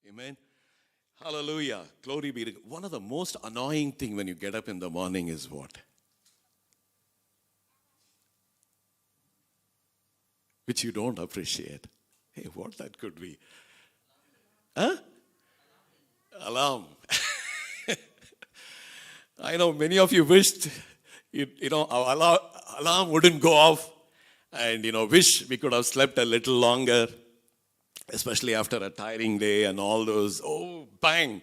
Amen. Hallelujah. Glory be to God. One of the most annoying thing when you get up in the morning is what? Which you don't appreciate. Hey, what that could be? Huh? Alarm. I know many of you wished, our alarm wouldn't go off, and, wish we could have slept a little longer, especially after a tiring day and all those, bang.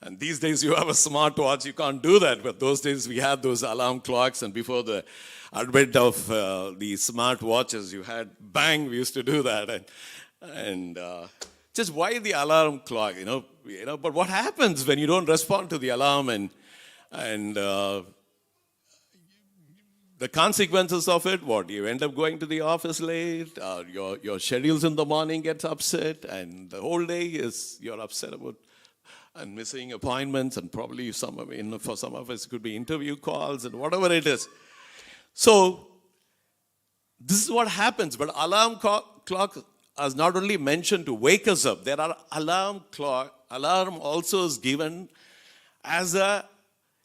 And these days you have a smartwatch, you can't do that. But those days we had those alarm clocks, and before the advent of the smartwatches, you had bang, we used to do that. And just why the alarm clock, But what happens when you don't respond to the alarm and the consequences of it, what? You end up going to the office late, your schedules in the morning gets upset, and the whole day you're upset about and missing appointments, and probably for some of us it could be interview calls and whatever it is. So this is what happens. But alarm clock is not only mentioned to wake us up. There are alarm also is given as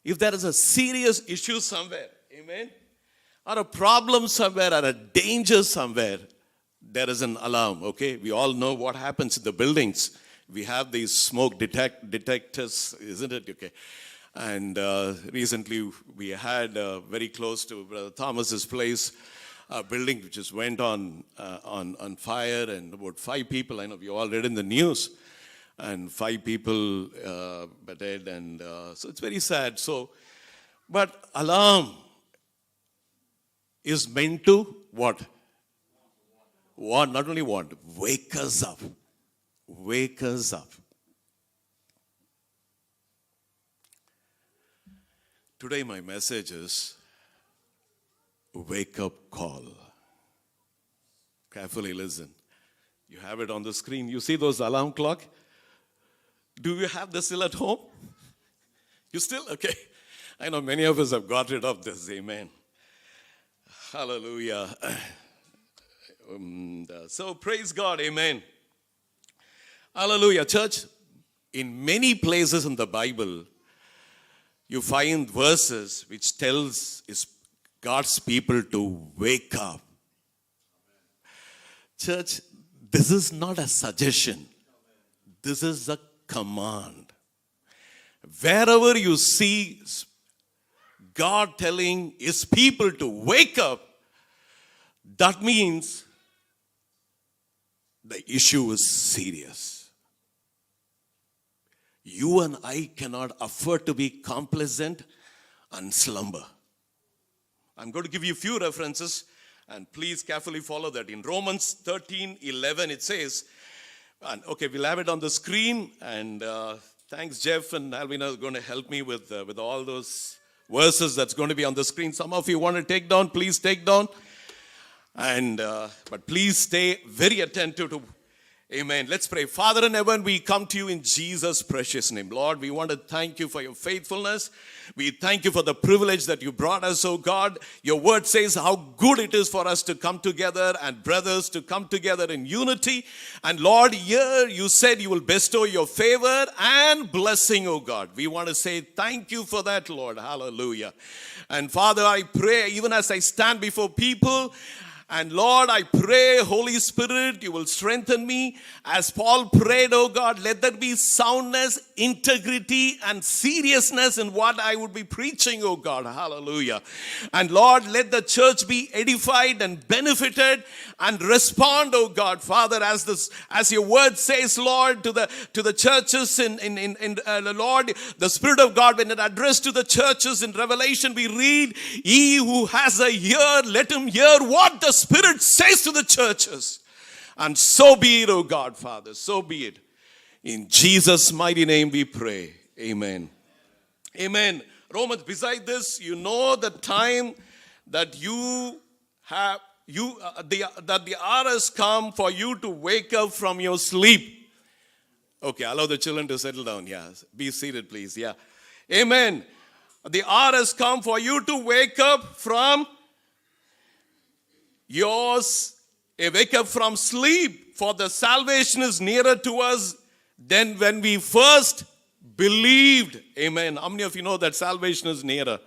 if there is a serious issue somewhere. Amen. Or a problem somewhere, or a danger somewhere, there is an alarm, okay? We all know what happens in the buildings. We have these smoke detectors, isn't it? Okay. And recently we had very close to Brother Thomas's place, a building which just went on fire, and about 5 people, I know we all read in the news, and 5 people were dead, and so it's very sad. But alarm is meant to what? Not only want, wake us up. Wake us up. Today my message is wake up call. Carefully listen. You have it on the screen. You see those alarm clock? Do you have this still at home? You still? Okay. I know many of us have got rid of this. Amen. Hallelujah. So praise God. Amen. Hallelujah. Church, in many places in the Bible, you find verses which tells God's people to wake up. Church, this is not a suggestion. This is a command. Wherever you see God telling his people to wake up, that means the issue is serious. You and I cannot afford to be complacent and slumber. I'm going to give you a few references, and please carefully follow that. In Romans 13:11 it says, and okay, we'll have it on the screen, and thanks Jeff and Alvina are going to help me with all those verses that's going to be on the screen. Some of you want to take down, please take down. And but please stay very attentive to. Amen. Let's pray. Father in heaven, we come to you in Jesus' precious name. Lord, we want to thank you for your faithfulness. We thank you for the privilege that you brought us, oh God. Your word says how good it is for us to come together and brothers to come together in unity. And Lord, here you said you will bestow your favor and blessing, oh God. We want to say thank you for that, Lord. Hallelujah. And Father, I pray even as I stand before people, and Lord, I pray, Holy Spirit, you will strengthen me. As Paul prayed, oh God, let there be soundness, integrity, and seriousness in what I would be preaching, oh God. Hallelujah. And Lord, let the church be edified and benefited and respond, oh God. Father, as your word says, Lord, to the churches Lord, the Spirit of God, when it addressed to the churches in Revelation, we read, he who has a ear, let him hear what the Spirit says to the churches. And so be it, oh God, Father, so be it. In Jesus' mighty name we pray. Amen. Amen. Romans, beside this, you know the time that that the hour has come for you to wake up from your sleep. Okay, allow the children to settle down. Yeah, be seated, please. Yeah. Amen. The hour has come for you to wake up from wake up from sleep, for the salvation is nearer to us Then when we first believed, amen. How many of you know that salvation is nearer?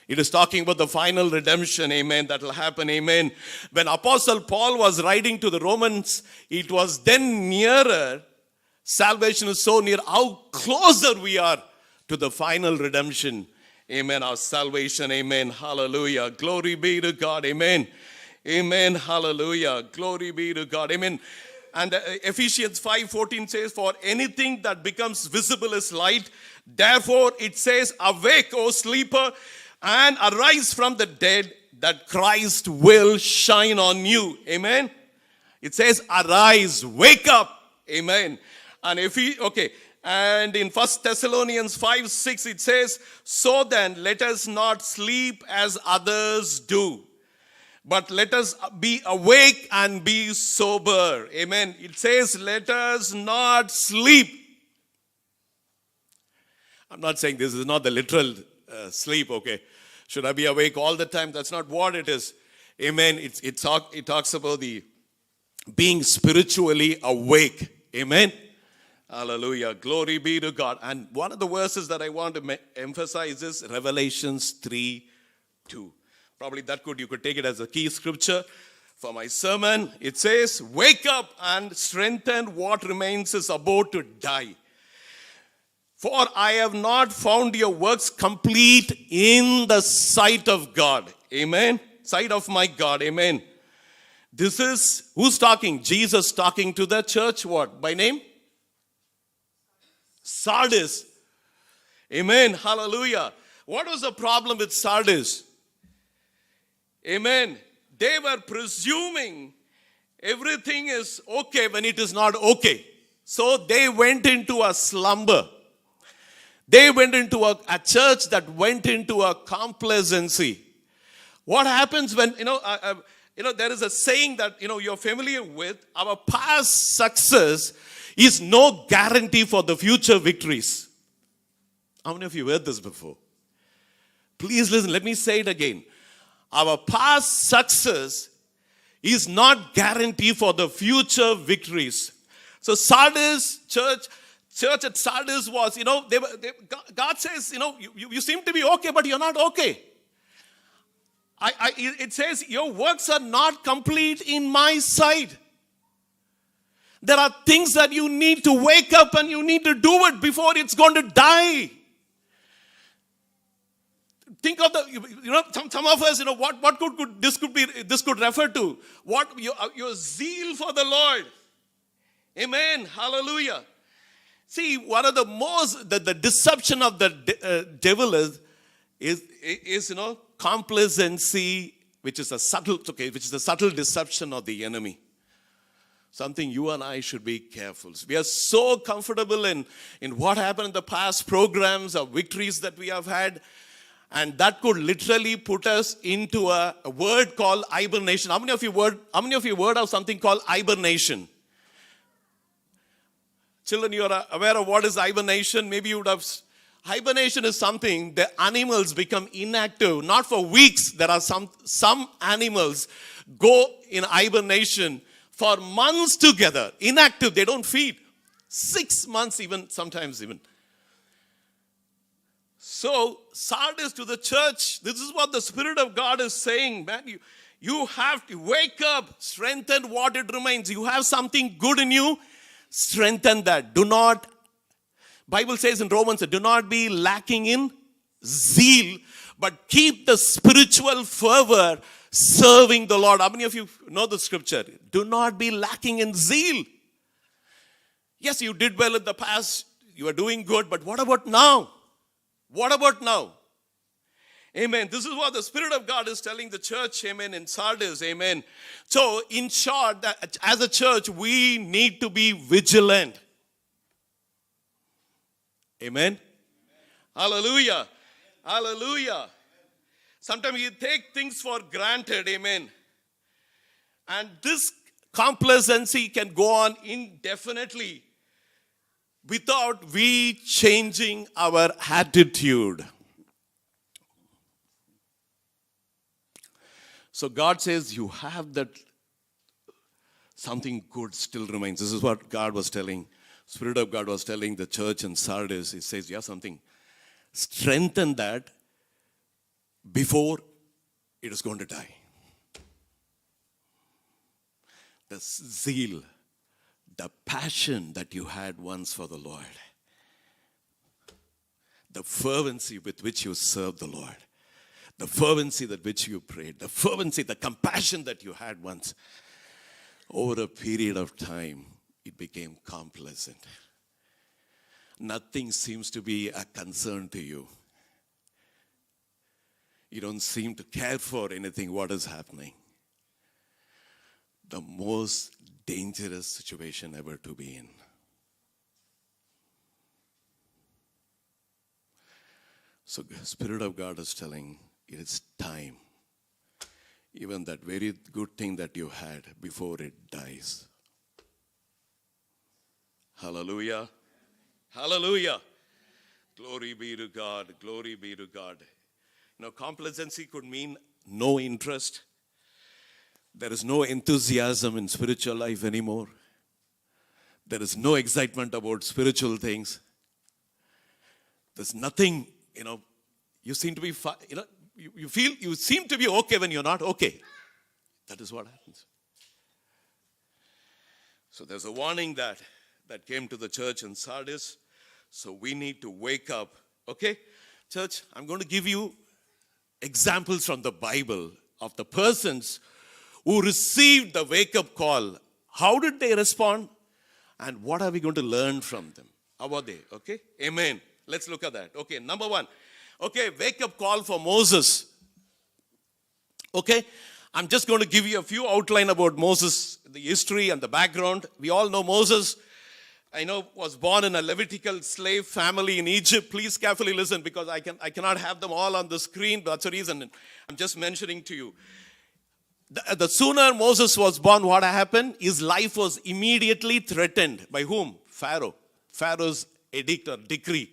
It is talking about the final redemption, amen, that will happen, amen. When Apostle Paul was writing to the Romans, it was then nearer. Salvation is so near. How closer we are to the final redemption, amen, our salvation, amen, hallelujah. Glory be to God, amen. Amen, hallelujah. Glory be to God, amen. And Ephesians 5:14 says, for anything that becomes visible is light. Therefore, it says, awake, O sleeper, and arise from the dead, that Christ will shine on you. Amen. It says, arise, wake up. Amen. And and in 1 Thessalonians 5:6, it says, so then let us not sleep as others do, but let us be awake and be sober. Amen. It says, let us not sleep. I'm not saying this is not the literal sleep, okay. Should I be awake all the time? That's not what it is. Amen. It talks about the being spiritually awake. Amen. Hallelujah. Glory be to God. And one of the verses that I want to emphasize is Revelations 3:2. Probably you could take it as a key scripture for my sermon. It says, wake up and strengthen what remains is about to die. For I have not found your works complete in the sight of God. Amen. Sight of my God. Amen. This is, who's talking? Jesus talking to the church, what? By name? Sardis. Amen. Hallelujah. What was the problem with Sardis? Amen. They were presuming everything is okay when it is not okay. So they went into a slumber. They went into a church that went into a complacency. What happens when, there is a saying that, you're familiar with, our past success is no guarantee for the future victories. How many of you heard this before? Please listen, let me say it again. Our past success is not guarantee for the future victories. So Sardis church at Sardis was, God says, you seem to be okay, but you're not okay. It says, your works are not complete in my sight. There are things that you need to wake up and you need to do it before it's going to die. Think of some of us, what could this could refer to? What your zeal for the Lord. Amen. Hallelujah. See, one of the most, the deception of the devil is complacency, which is a subtle deception of the enemy. Something you and I should be careful. We are so comfortable in what happened in the past programs or victories that we have had. And that could literally put us into a word called hibernation. How many of you heard of something called hibernation? Children, you are aware of what is hibernation? Maybe you would have. Hibernation is something the animals become inactive, not for weeks. There are some animals go in hibernation for months together, inactive. They don't feed. 6 months even, sometimes even. So, Sardis to the church, this is what the Spirit of God is saying, man. You have to wake up, strengthen what it remains. You have something good in you, strengthen that. Bible says in Romans, do not be lacking in zeal, but keep the spiritual fervor serving the Lord. How many of you know the scripture? Do not be lacking in zeal. Yes, you did well in the past. You are doing good, but what about now? What about now? Amen. This is what the Spirit of God is telling the church, amen, in Sardis, amen. So, in short, that as a church, we need to be vigilant. Amen. Hallelujah. Hallelujah. Sometimes you take things for granted, amen. And this complacency can go on indefinitely without we changing our attitude. So God says you have that, something good still remains. This is what God was telling Spirit of God was telling the church in Sardis, he says, yeah, something. Strengthen that before it is going to die. The zeal, the passion that you had once for the Lord, the fervency with which you served the Lord, the fervency with which you prayed, the fervency, the compassion that you had once, over a period of time, it became complacent. Nothing seems to be a concern to you. You don't seem to care for anything, what is happening. The most dangerous situation ever to be in. So the Spirit of God is telling, it is time. Even that very good thing that you had before it dies. Hallelujah. Hallelujah. Glory be to God. Glory be to God. You know, complacency could mean no interest. There is no enthusiasm in spiritual life anymore. There is no excitement about spiritual things. There's nothing, you seem to be, you seem to be okay when you're not okay. That is what happens. So there's a warning that came to the church in Sardis. So we need to wake up. Okay? Church, I'm going to give you examples from the Bible of the persons who received the wake-up call. How did they respond? And what are we going to learn from them? How are they? Okay? Amen. Let's look at that. Okay, number one. Okay, wake-up call for Moses. Okay? I'm just going to give you a few outline about Moses, the history and the background. We all know Moses, was born in a Levitical slave family in Egypt. Please carefully listen, because I cannot have them all on the screen. But that's the reason I'm just mentioning to you. The sooner Moses was born, what happened? His life was immediately threatened. By whom? Pharaoh. Pharaoh's edict or decree.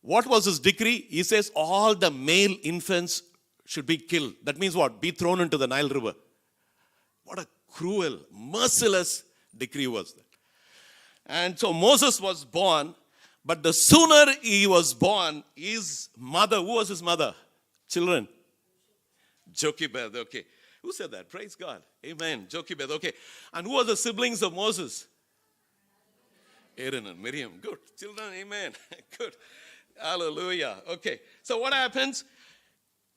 What was his decree? He says all the male infants should be killed. That means what? Be thrown into the Nile River. What a cruel, merciless decree was that. And so Moses was born, but the sooner he was born, his mother, who was his mother? Children. Jochebed, okay. Who said that? Praise God. Amen. Jochebed, okay. And who were the siblings of Moses? Aaron and Miriam. Good. Children, amen. Good. Hallelujah. Okay. So what happens?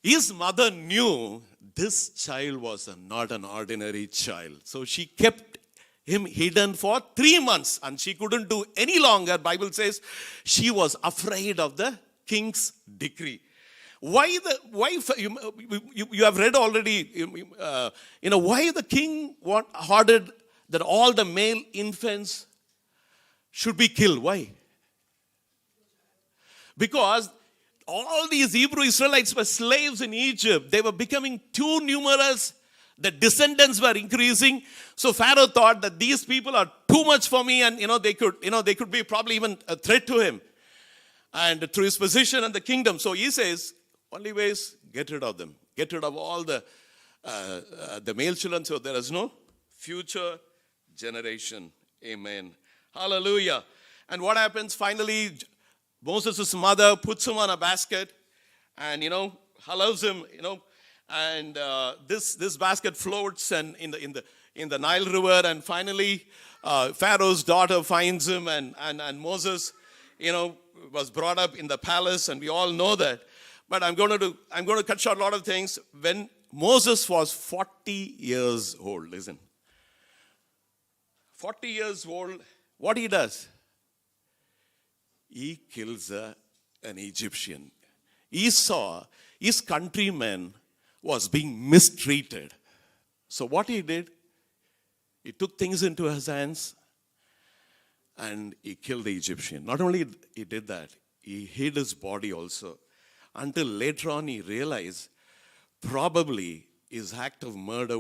His mother knew this child was not an ordinary child. So she kept him hidden for 3 months, and she couldn't do any longer. Bible says she was afraid of the king's decree. Why you have read already, why the king ordered that all the male infants should be killed. Why? Because all these Hebrew Israelites were slaves in Egypt. They were becoming too numerous. The descendants were increasing. So Pharaoh thought that these people are too much for me, and they could be probably even a threat to him and to his position and the kingdom. So he says, only ways, get rid of them. Get rid of all the male children, so there is no future generation. Amen. Hallelujah. And what happens? Finally, Moses' mother puts him on a basket and, allows him, and this basket floats and in the Nile River, and finally Pharaoh's daughter finds him, and Moses, was brought up in the palace, and we all know that. But I'm going to cut short a lot of things. When Moses was 40 years old, listen. 40 years old, what he does? He kills an Egyptian. He saw his countrymen was being mistreated. So what he did, he took things into his hands and he killed the Egyptian. Not only he did that, he hid his body also. Until later on he realized probably his act of murder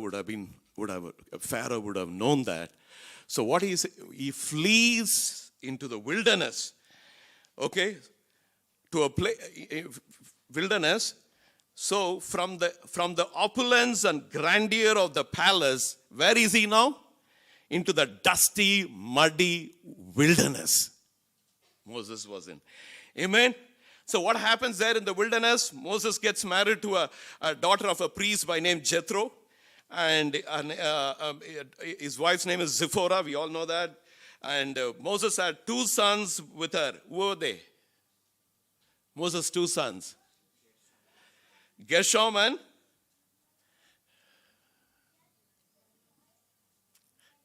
Pharaoh would have known that. So what he flees into the wilderness, okay, to a wilderness. So from the opulence and grandeur of the palace, where is he now? Into the dusty, muddy wilderness Moses was in. Amen. So what happens there in the wilderness? Moses gets married to a daughter of a priest by name Jethro. And his wife's name is Zipporah. We all know that. And Moses had two sons with her. Who were they? Moses' two sons. Gershom and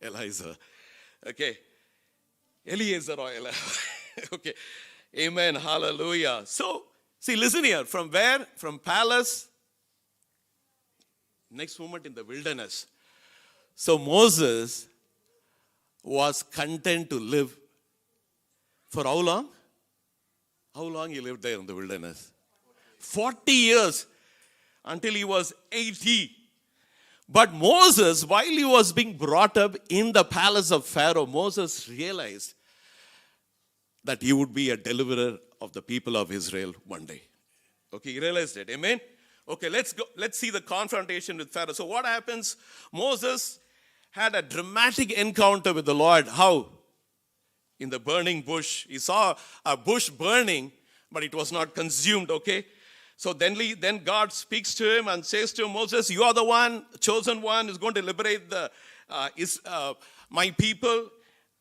Eliezer. Okay. Eliezer or Eliezer. Okay. Amen. Hallelujah. So, see, listen here. From where? From palace. Next moment in the wilderness. So Moses was content to live for how long? How long he lived there in the wilderness? 40 years until he was 80. But Moses, while he was being brought up in the palace of Pharaoh, Moses realized that he would be a deliverer of the people of Israel one day. Okay, he realized it. Amen? Okay, let's go. Let's see the confrontation with Pharaoh. So what happens? Moses had a dramatic encounter with the Lord. How? In the burning bush. He saw a bush burning, but it was not consumed, okay? So then God speaks to him and says to him, Moses, you are the one, chosen one, who's going to liberate my people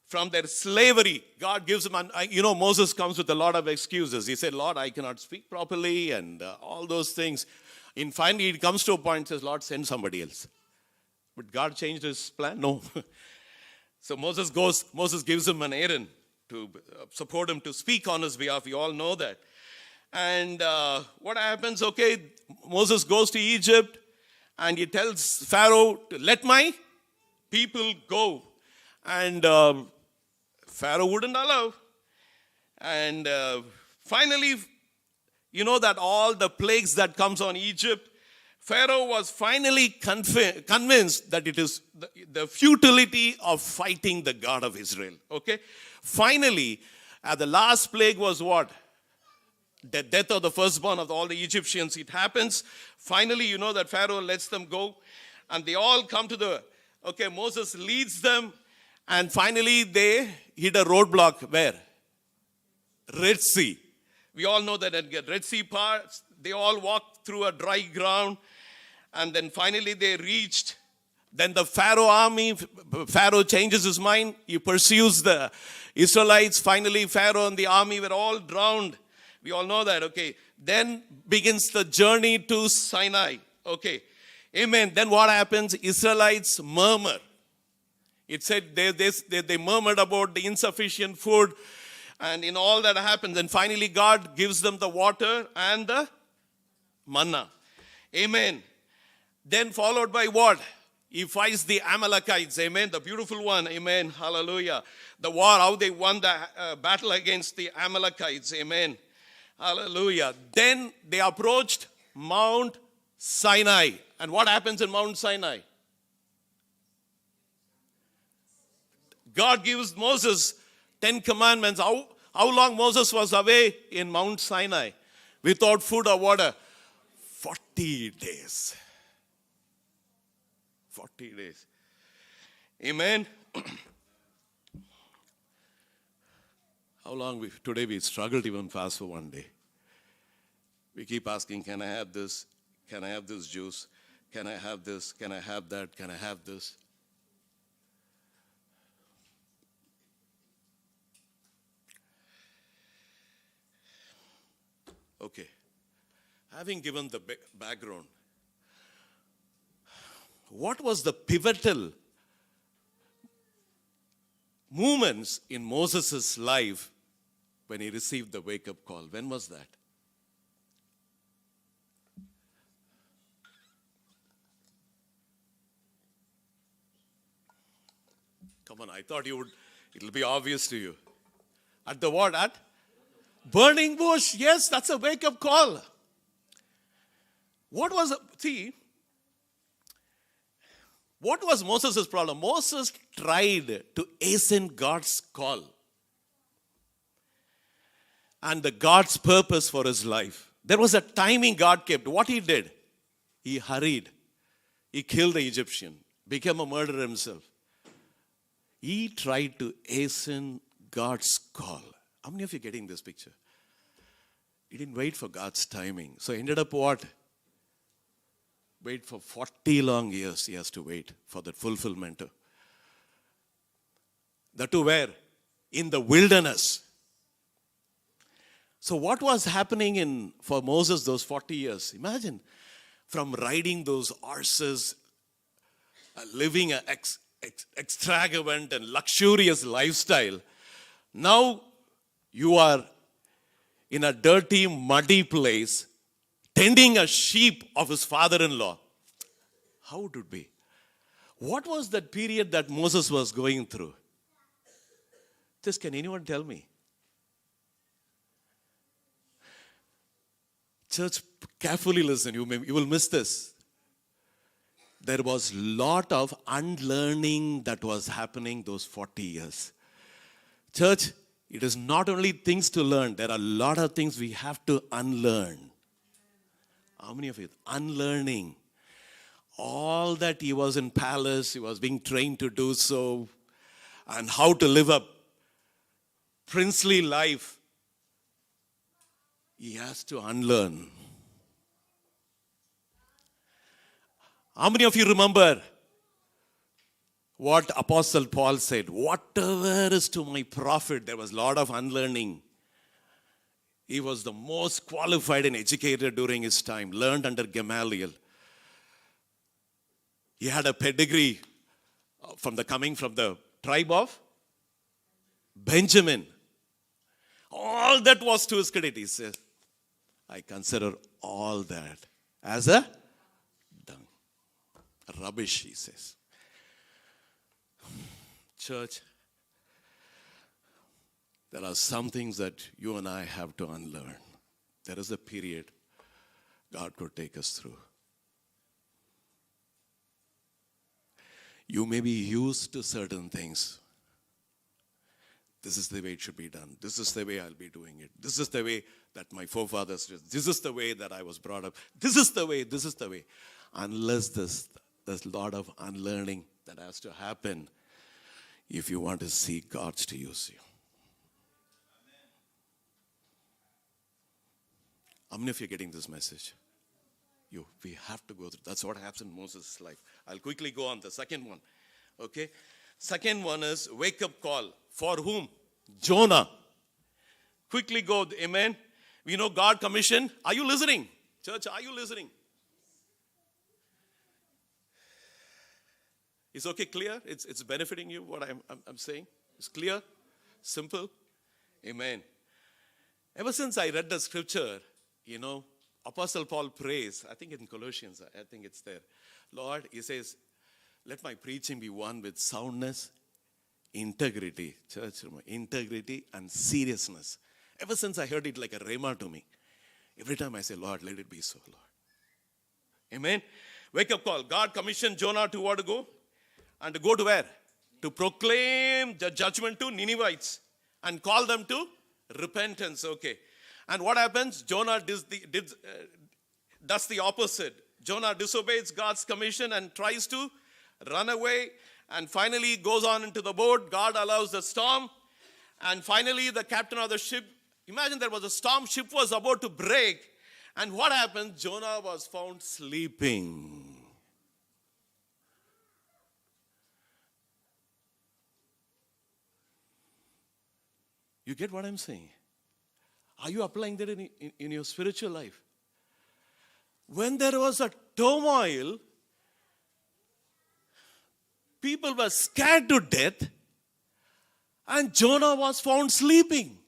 from their slavery. God gives him, Moses comes with a lot of excuses. He said, Lord, I cannot speak properly and all those things. And finally, he comes to a point and says, Lord, send somebody else. But God changed his plan? No. So Moses gives him an Aaron to support him to speak on his behalf. We all know that. And what happens? Okay, Moses goes to Egypt and he tells Pharaoh to let my people go. And Pharaoh wouldn't allow. And finally, you know that all the plagues that comes on Egypt, Pharaoh was finally convinced that it is the futility of fighting the God of Israel. Okay? Finally, the last plague was what? The death of the firstborn of all the Egyptians. It happens. Finally, you know that Pharaoh lets them go. And they all come to Moses leads them. And finally, they hit a roadblock. Where? Red Sea. We all know that at Red Sea part, they all walked through a dry ground. And then finally, they reached. Then the Pharaoh army, Pharaoh changes his mind. He pursues the Israelites. Finally, Pharaoh and the army were all drowned. We all know that, okay. Then begins the journey to Sinai, okay. Amen. Then what happens? Israelites murmur. It said they murmured about the insufficient food and in all that happens. And finally, God gives them the water and the manna. Amen. Then followed by what? He fights the Amalekites. Amen. The beautiful one. Amen. Hallelujah. The war, how they won the battle against the Amalekites. Amen. Hallelujah. Then they approached Mount Sinai. And what happens in Mount Sinai? God gives Moses 10 commandments. How long Moses was away in Mount Sinai without food or water? 40 days. 40 days. Amen. How long today we struggled even fast for one day. We keep asking, can I have this? Can I have this juice? Can I have this? Can I have that? Can I have this? Okay. Having given the background, what was the pivotal moments in Moses' life when he received the wake-up call? When was that? Come on, I thought it'll be obvious to you. At the what? At burning bush. Yes, that's a wake-up call. What was Moses' problem? Moses tried to hasten God's call and the God's purpose for his life. There was a timing God kept. What he did? He hurried. He killed the Egyptian, became a murderer himself. He tried to hasten God's call. How many of you are getting this picture? He didn't wait for God's timing. So ended up what? Wait for 40 long years he has to wait for that fulfillment. That too where? In the wilderness. So what was happening for Moses those 40 years? Imagine, from riding those horses, living an extravagant and luxurious lifestyle. Now you are in a dirty, muddy place, tending a sheep of his father-in-law. How would it be? What was that period that Moses was going through? Just can anyone tell me? Church, carefully listen. You will miss this. There was a lot of unlearning that was happening those 40 years. Church, it is not only things to learn. There are a lot of things we have to unlearn. How many of you? Unlearning. All that he was in palace, he was being trained to do so. And how to live a princely life. He has to unlearn. How many of you remember what Apostle Paul said? Whatever is to my profit. There was a lot of unlearning. He was the most qualified and educated during his time. Learned under Gamaliel. He had a pedigree coming from the tribe of Benjamin. All that was to his credit. He says, I consider all that as a dung. Rubbish, he says. Church, there are some things that you and I have to unlearn. There is a period God could take us through. You may be used to certain things. This is the way it should be done. This is the way I'll be doing it. This is the way that my forefathers did. This is the way that I was brought up. This is the way. Unless there's a lot of unlearning that has to happen if you want to see God to use you. How many of you are getting this message? We have to go through. That's what happens in Moses' life. I'll quickly go on the second one. Okay? Second one is wake-up call. For whom? Jonah. Quickly go, amen. We know God commissioned. Are you listening? Church, are you listening? Is okay, clear? It's benefiting you, what I'm saying? It's clear? Simple? Amen. Ever since I read the scripture, Apostle Paul prays, I think in Colossians, I think it's there. Lord, he says, let my preaching be one with soundness, integrity, church, integrity and seriousness. Ever since I heard it like a rhema to me, every time I say, Lord, let it be so, Lord. Amen. Wake up call. God commissioned Jonah to what to go? And to go to where? To proclaim the judgment to Ninevites and call them to repentance. Okay. And what happens? Jonah does the opposite. Jonah disobeys God's commission and tries to run away. And finally goes on into the boat. God allows the storm. And finally the captain of the ship, imagine there was a storm, ship was about to break. And what happened? Jonah was found sleeping. You get what I'm saying? Are you applying that in your spiritual life? When there was a turmoil, people were scared to death, and Jonah was found sleeping.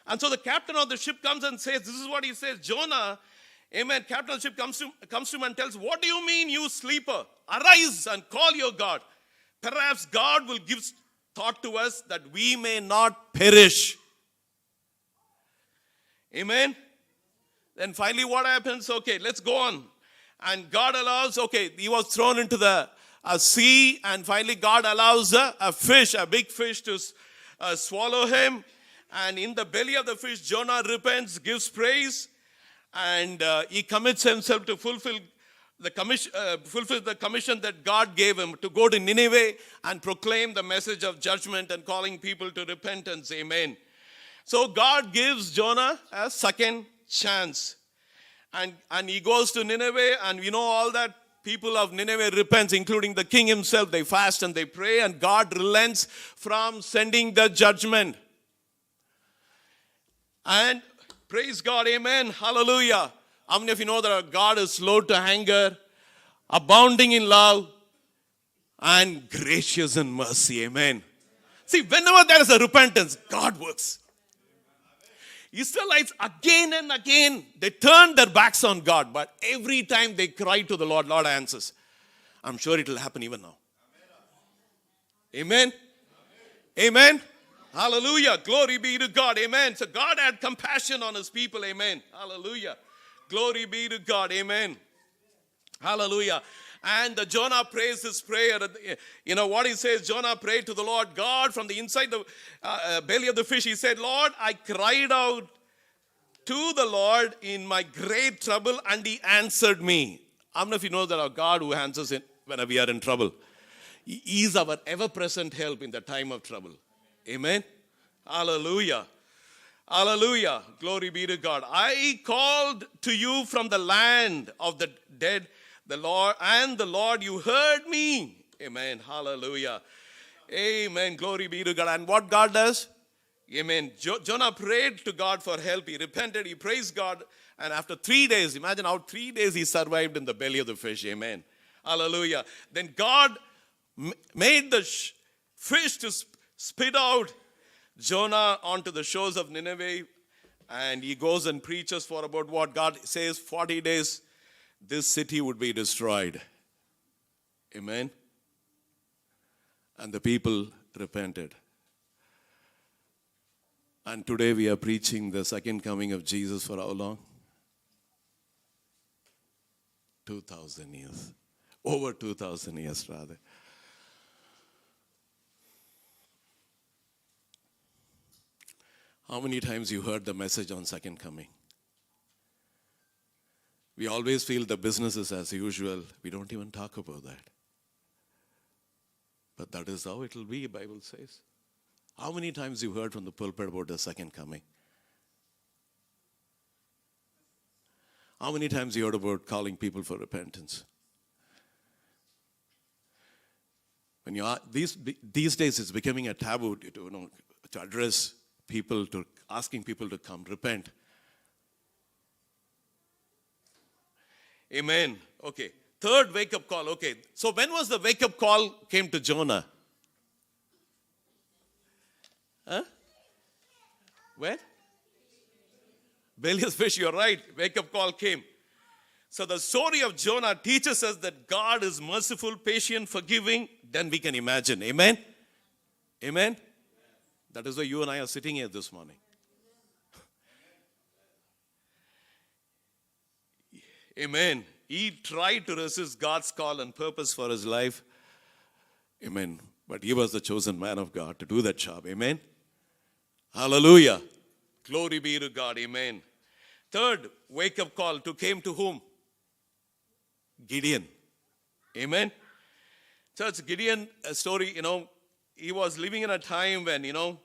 And so the captain of the ship comes and says, this is what he says, Jonah, amen, captain of the ship comes to him and tells, what do you mean, you sleeper? Arise and call your God. Perhaps God will give thought to us that we may not perish. Amen. Then finally what happens? Okay, let's go on. And God allows, he was thrown into the sea, and finally God allows a big fish to swallow him. And in the belly of the fish, Jonah repents, gives praise, and he commits himself to fulfill fulfill the commission that God gave him to go to Nineveh and proclaim the message of judgment and calling people to repentance. Amen. So God gives Jonah a second chance. And he goes to Nineveh, and you know all that people of Nineveh repents, including the king himself. They fast and they pray, and God relents from sending the judgment. And praise God, amen, hallelujah. How many of you know that our God is slow to anger, abounding in love, and gracious in mercy, amen. See, whenever there is a repentance, God works. Israelites again and again, they turned their backs on God, but every time they cry to the Lord, Lord answers. I'm sure it will happen even now. Amen. Amen. Hallelujah. Glory be to God. Amen. So God had compassion on his people. Amen. Hallelujah. Glory be to God. Amen. Hallelujah. And Jonah prays his prayer. You know what he says? Jonah prayed to the Lord God from the inside the belly of the fish. He said, Lord, I cried out to the Lord in my great trouble, and he answered me. How many of you know that our God who answers when we are in trouble? He is our ever-present help in the time of trouble. Amen. Hallelujah. Hallelujah. Glory be to God. I called to you from the land of the dead, the Lord, you heard me. Amen. Hallelujah. Amen. Glory be to God. And what God does? Amen. Jonah prayed to God for help. He repented. He praised God. And after 3 days, imagine how 3 days he survived in the belly of the fish. Amen. Hallelujah. Then God made the fish to spit out Jonah onto the shores of Nineveh. And he goes and preaches for about what God says, 40 days. This city would be destroyed. Amen. And the people repented. And today we are preaching the second coming of Jesus for how long? 2,000 years. Over 2,000 years rather. How many times you heard the message on second coming? We always feel the business is as usual. We don't even talk about that. But that is how it will be, the Bible says. How many times you heard from the pulpit about the second coming? How many times you heard about calling people for repentance? When you are, these days it's becoming a taboo to address people, to asking people to come repent. Amen. Okay. Third wake-up call. Okay. So when was the wake-up call came to Jonah? Huh? Where? Belly of fish, you're right. Wake-up call came. So the story of Jonah teaches us that God is merciful, patient, forgiving. Then we can imagine. Amen? Amen? That is why you and I are sitting here this morning. Amen. He tried to resist God's call and purpose for his life. Amen. But he was the chosen man of God to do that job. Amen. Hallelujah. Glory be to God. Amen. Third wake-up call came to whom? Gideon. Amen. Church, Gideon, a story, he was living in a time when, in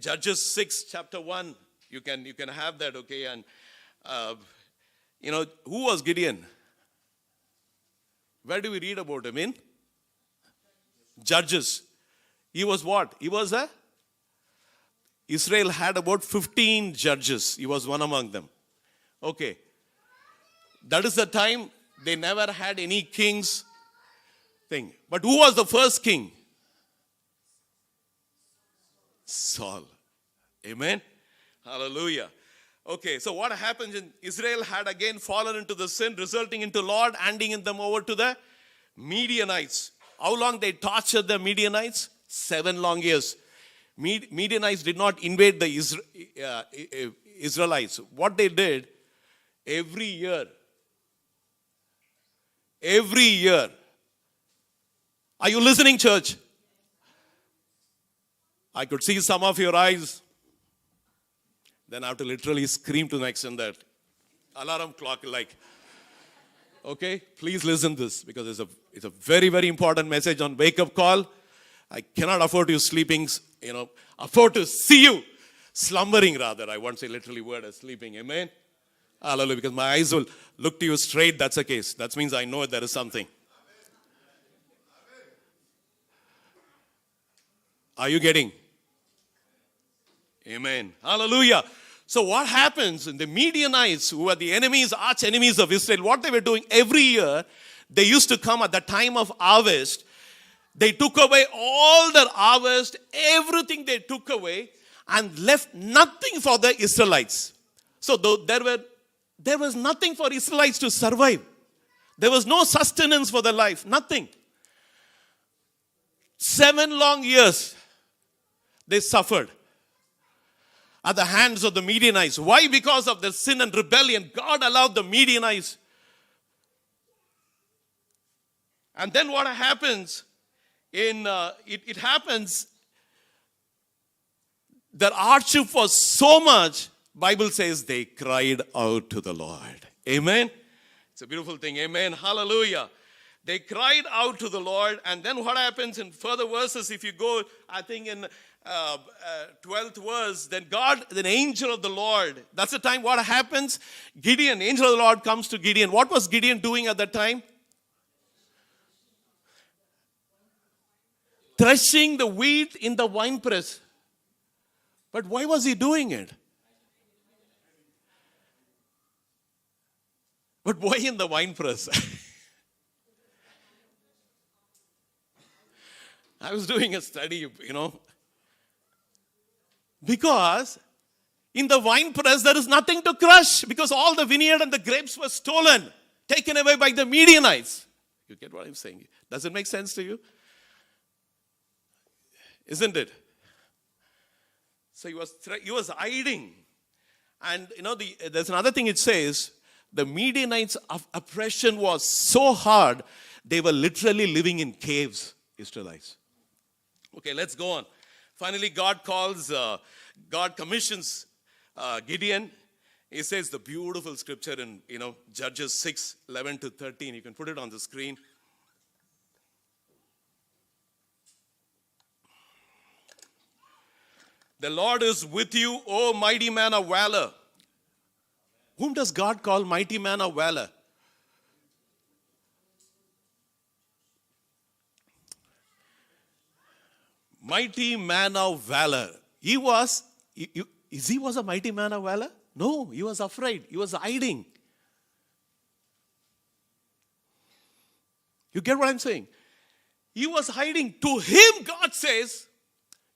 Judges 6, chapter 1, you can have that, okay, and who was Gideon? Where do we read about him? In Judges. He was what? Israel had about 15 judges. He was one among them. Okay. That is the time they never had any kings thing. But who was the first king? Saul. Amen. Hallelujah. Okay, so what happens in Israel had again fallen into the sin, resulting into Lord handing them over to the Midianites. How long they tortured the Midianites? 7 long years. Midianites did not invade the Israelites. What they did, every year, are you listening, church? I could see some of your eyes. Then I have to literally scream to the extent that alarm clock, like, Okay, please listen this because it's a very, very important message on wake-up call. I cannot afford you sleeping, afford to see you slumbering rather. I won't say literally word as sleeping. Amen? Hallelujah. Because my eyes will look to you straight. That's the case. That means I know there is something. Are you getting? Amen. Hallelujah. So what happens in the Midianites, who were the enemies, arch enemies of Israel, what they were doing every year, they used to come at the time of harvest. They took away all their harvest, everything they took away, and left nothing for the Israelites. So there was nothing for Israelites to survive. There was no sustenance for their life, nothing. 7 long years they suffered at the hands of the Midianites. Why? Because of their sin and rebellion. God allowed the Midianites. And then what happens? It happens, their hardship was so much, Bible says they cried out to the Lord. Amen. It's a beautiful thing. Amen. Hallelujah. They cried out to the Lord. And then what happens in further verses, if you go, I think in 12th verse, then angel of the Lord, that's the time what happens? Gideon, angel of the Lord comes to Gideon. What was Gideon doing at that time? Threshing the wheat in the winepress. But why was he doing it? But why in the winepress? I was doing a study, because in the winepress there is nothing to crush because all the vineyard and the grapes were stolen, taken away by the Midianites. You get what I'm saying? Does it make sense to you? Isn't it? So he was hiding. And there's another thing it says, the Midianites' oppression was so hard, they were literally living in caves, Israelites. Okay, let's go on. Finally, God commissions Gideon. He says the beautiful scripture in, Judges 6, 11 to 13. You can put it on the screen. The Lord is with you, O mighty man of valor. Whom does God call mighty man of valor? Mighty man of valor. He was a mighty man of valor? No, he was afraid. He was hiding. You get what I'm saying? He was hiding. To him, God says,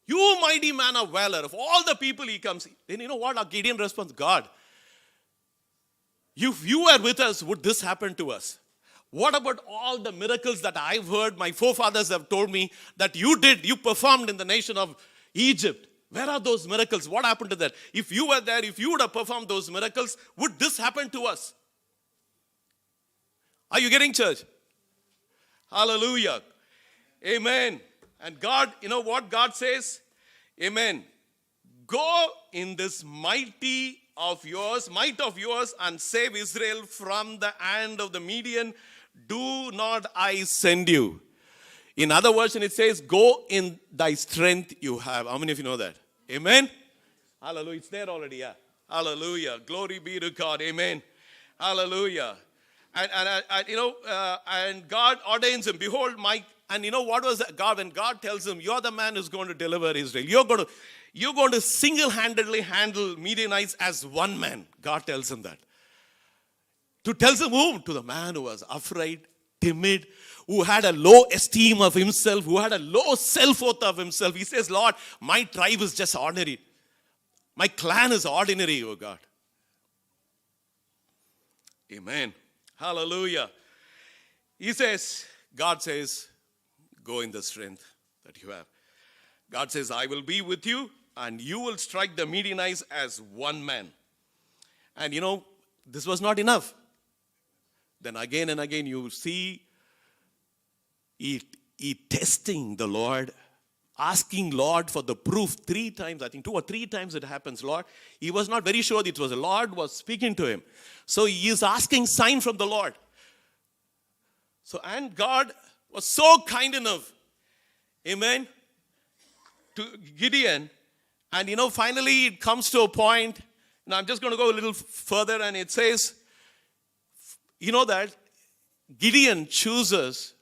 you mighty man of valor. Of all the people he comes. Then you know what? Our Gideon responds, God, if you were with us, would this happen to us? What about all the miracles that I've heard, my forefathers have told me that you performed in the nation of Egypt? Where are those miracles? What happened to that? If you were there, if you would have performed those miracles, would this happen to us? Are you getting, church? Hallelujah. Amen. And God, you know what God says? Amen. Go in this might of yours, and save Israel from the hand of the Midian. Do not I send you? In other version, it says, go in thy strength you have. How many of you know that? Amen. Hallelujah. It's there already. Yeah. Hallelujah. Glory be to God. Amen. Hallelujah. And God ordains him. Behold, and you know what was God? When God tells him, you're the man who's going to deliver Israel. You're going to single-handedly handle Midianites as one man. God tells him that. To tells him whom? To the man who was afraid, timid, who had a low esteem of himself, who had a low self-worth of himself. He says, Lord, my tribe is just ordinary. My clan is ordinary, oh God. Amen. Hallelujah. God says, go in the strength that you have. God says, I will be with you and you will strike the Midianites as one man. And this was not enough. Then again and again you see he testing the Lord, asking Lord for the proof 3 times. I think 2 or 3 times it happens, Lord. He was not very sure it was the Lord was speaking to him. So he is asking sign from the Lord. So, and God was so kind enough, amen, to Gideon. And finally it comes to a point. Now I'm just going to go a little further, and it says, that Gideon chooses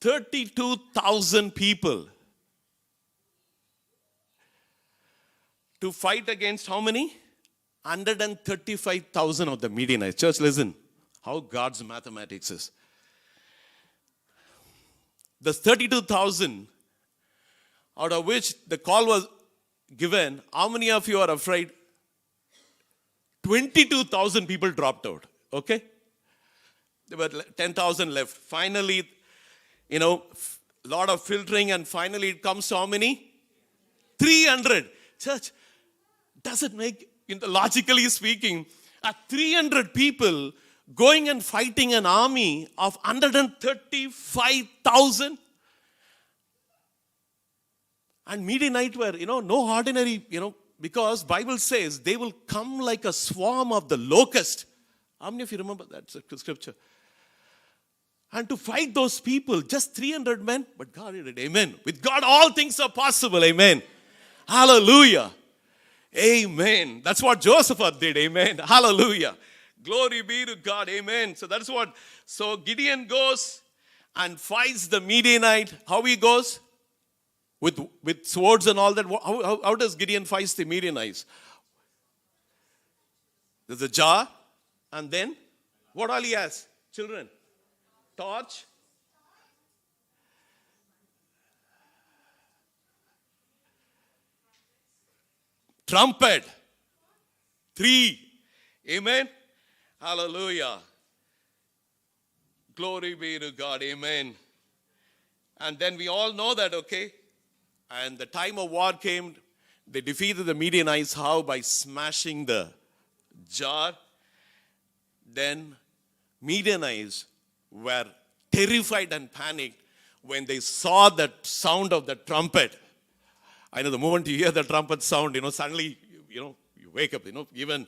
32,000 people to fight against how many? 135,000 of the Midianites. Church, listen how God's mathematics is. The 32,000, out of which the call was given, how many of you are afraid? 22,000 people dropped out. Okay? There were 10,000 left. Finally, a lot of filtering, and finally it comes to how many? 300. Church, does it make, logically speaking, 300 people going and fighting an army of 135,000? And Midianite were, no ordinary, because Bible says they will come like a swarm of the locust. How many of you remember that scripture? And to fight those people, just 300 men, but God did it. Amen. With God, all things are possible. Amen. Hallelujah. Amen. That's what Joseph did. Amen. Hallelujah. Glory be to God. Amen. So Gideon goes and fights the Midianite. How he goes? With swords and all that. How does Gideon fight the Midianites? There's a jar, and then what all he has? Children. Torch. Trumpet. 3. Amen. Hallelujah. Glory be to God. Amen. And then we all know that, okay? And the time of war came. They defeated the Midianites. How? By smashing the jar. Then Midianites were terrified and panicked when they saw that sound of the trumpet. I know the moment you hear the trumpet sound, suddenly, you wake up, even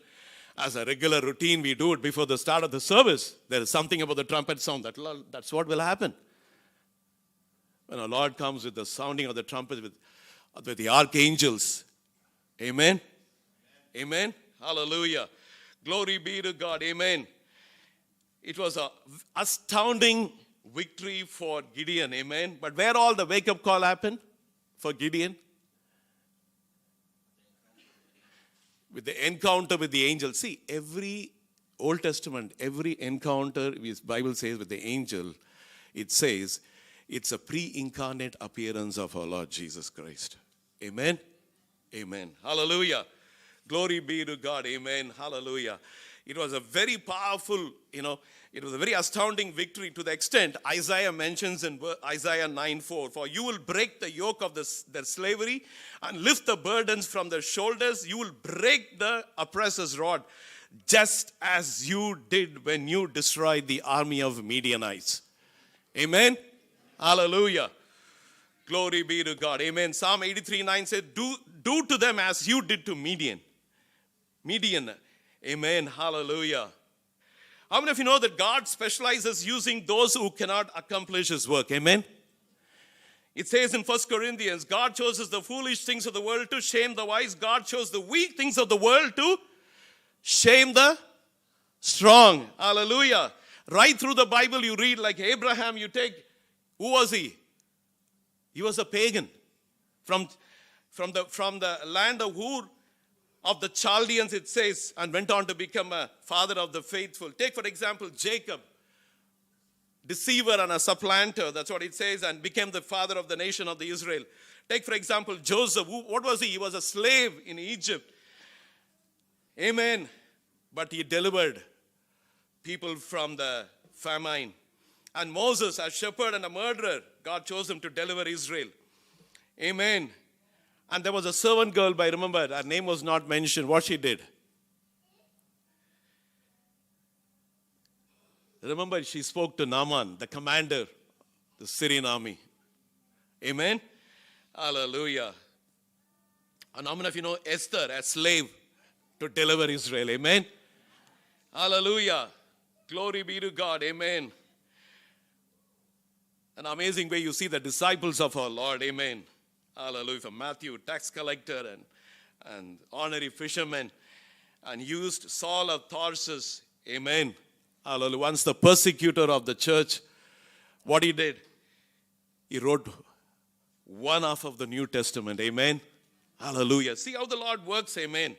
as a regular routine, we do it before the start of the service. There is something about the trumpet sound. That's what will happen. When our Lord comes with the sounding of the trumpet with the archangels. Amen. Amen. Hallelujah. Glory be to God. Amen. It was an astounding victory for Gideon. Amen. But where all the wake-up call happened for Gideon? With the encounter with the angel. See, every Old Testament, every encounter, the Bible says with the angel, it says it's a pre-incarnate appearance of our Lord Jesus Christ. Amen. Amen. Hallelujah. Glory be to God. Amen. Hallelujah. It was a very powerful, it was a very astounding victory, to the extent Isaiah mentions in Isaiah 9:4. For you will break the yoke of their slavery and lift the burdens from their shoulders. You will break the oppressor's rod, just as you did when you destroyed the army of Midianites. Amen. Hallelujah. Glory be to God. Amen. Psalm 83:9 says, do to them as you did to Midian. Amen. Hallelujah. How many of you know that God specializes using those who cannot accomplish His work? Amen. It says in 1 Corinthians, God chooses the foolish things of the world to shame the wise. God chose the weak things of the world to shame the strong. Hallelujah. Right through the Bible you read, like Abraham, you take, who was he? He was a pagan from the land of Ur, of the Chaldeans, it says, and went on to become a father of the faithful. Take, for example, Jacob, deceiver and a supplanter, that's what it says, and became the father of the nation of the Israel. Take, for example, Joseph. What was he? He was a slave in Egypt. Amen. But he delivered people from the famine. And Moses, a shepherd and a murderer, God chose him to deliver Israel. Amen. And there was a servant girl, remember, her name was not mentioned. What she did? Remember, she spoke to Naaman, the commander, the Syrian army. Amen. Hallelujah. And how many of you know Esther, a slave, to deliver Israel? Amen. Hallelujah. Glory be to God. Amen. An amazing way you see the disciples of our Lord. Amen. Hallelujah. From Matthew, tax collector and honorary fisherman, and used Saul of Tarsus. Amen. Hallelujah. Once the persecutor of the church, what he did, he wrote one half of the New Testament. Amen. Hallelujah. See how the Lord works. Amen.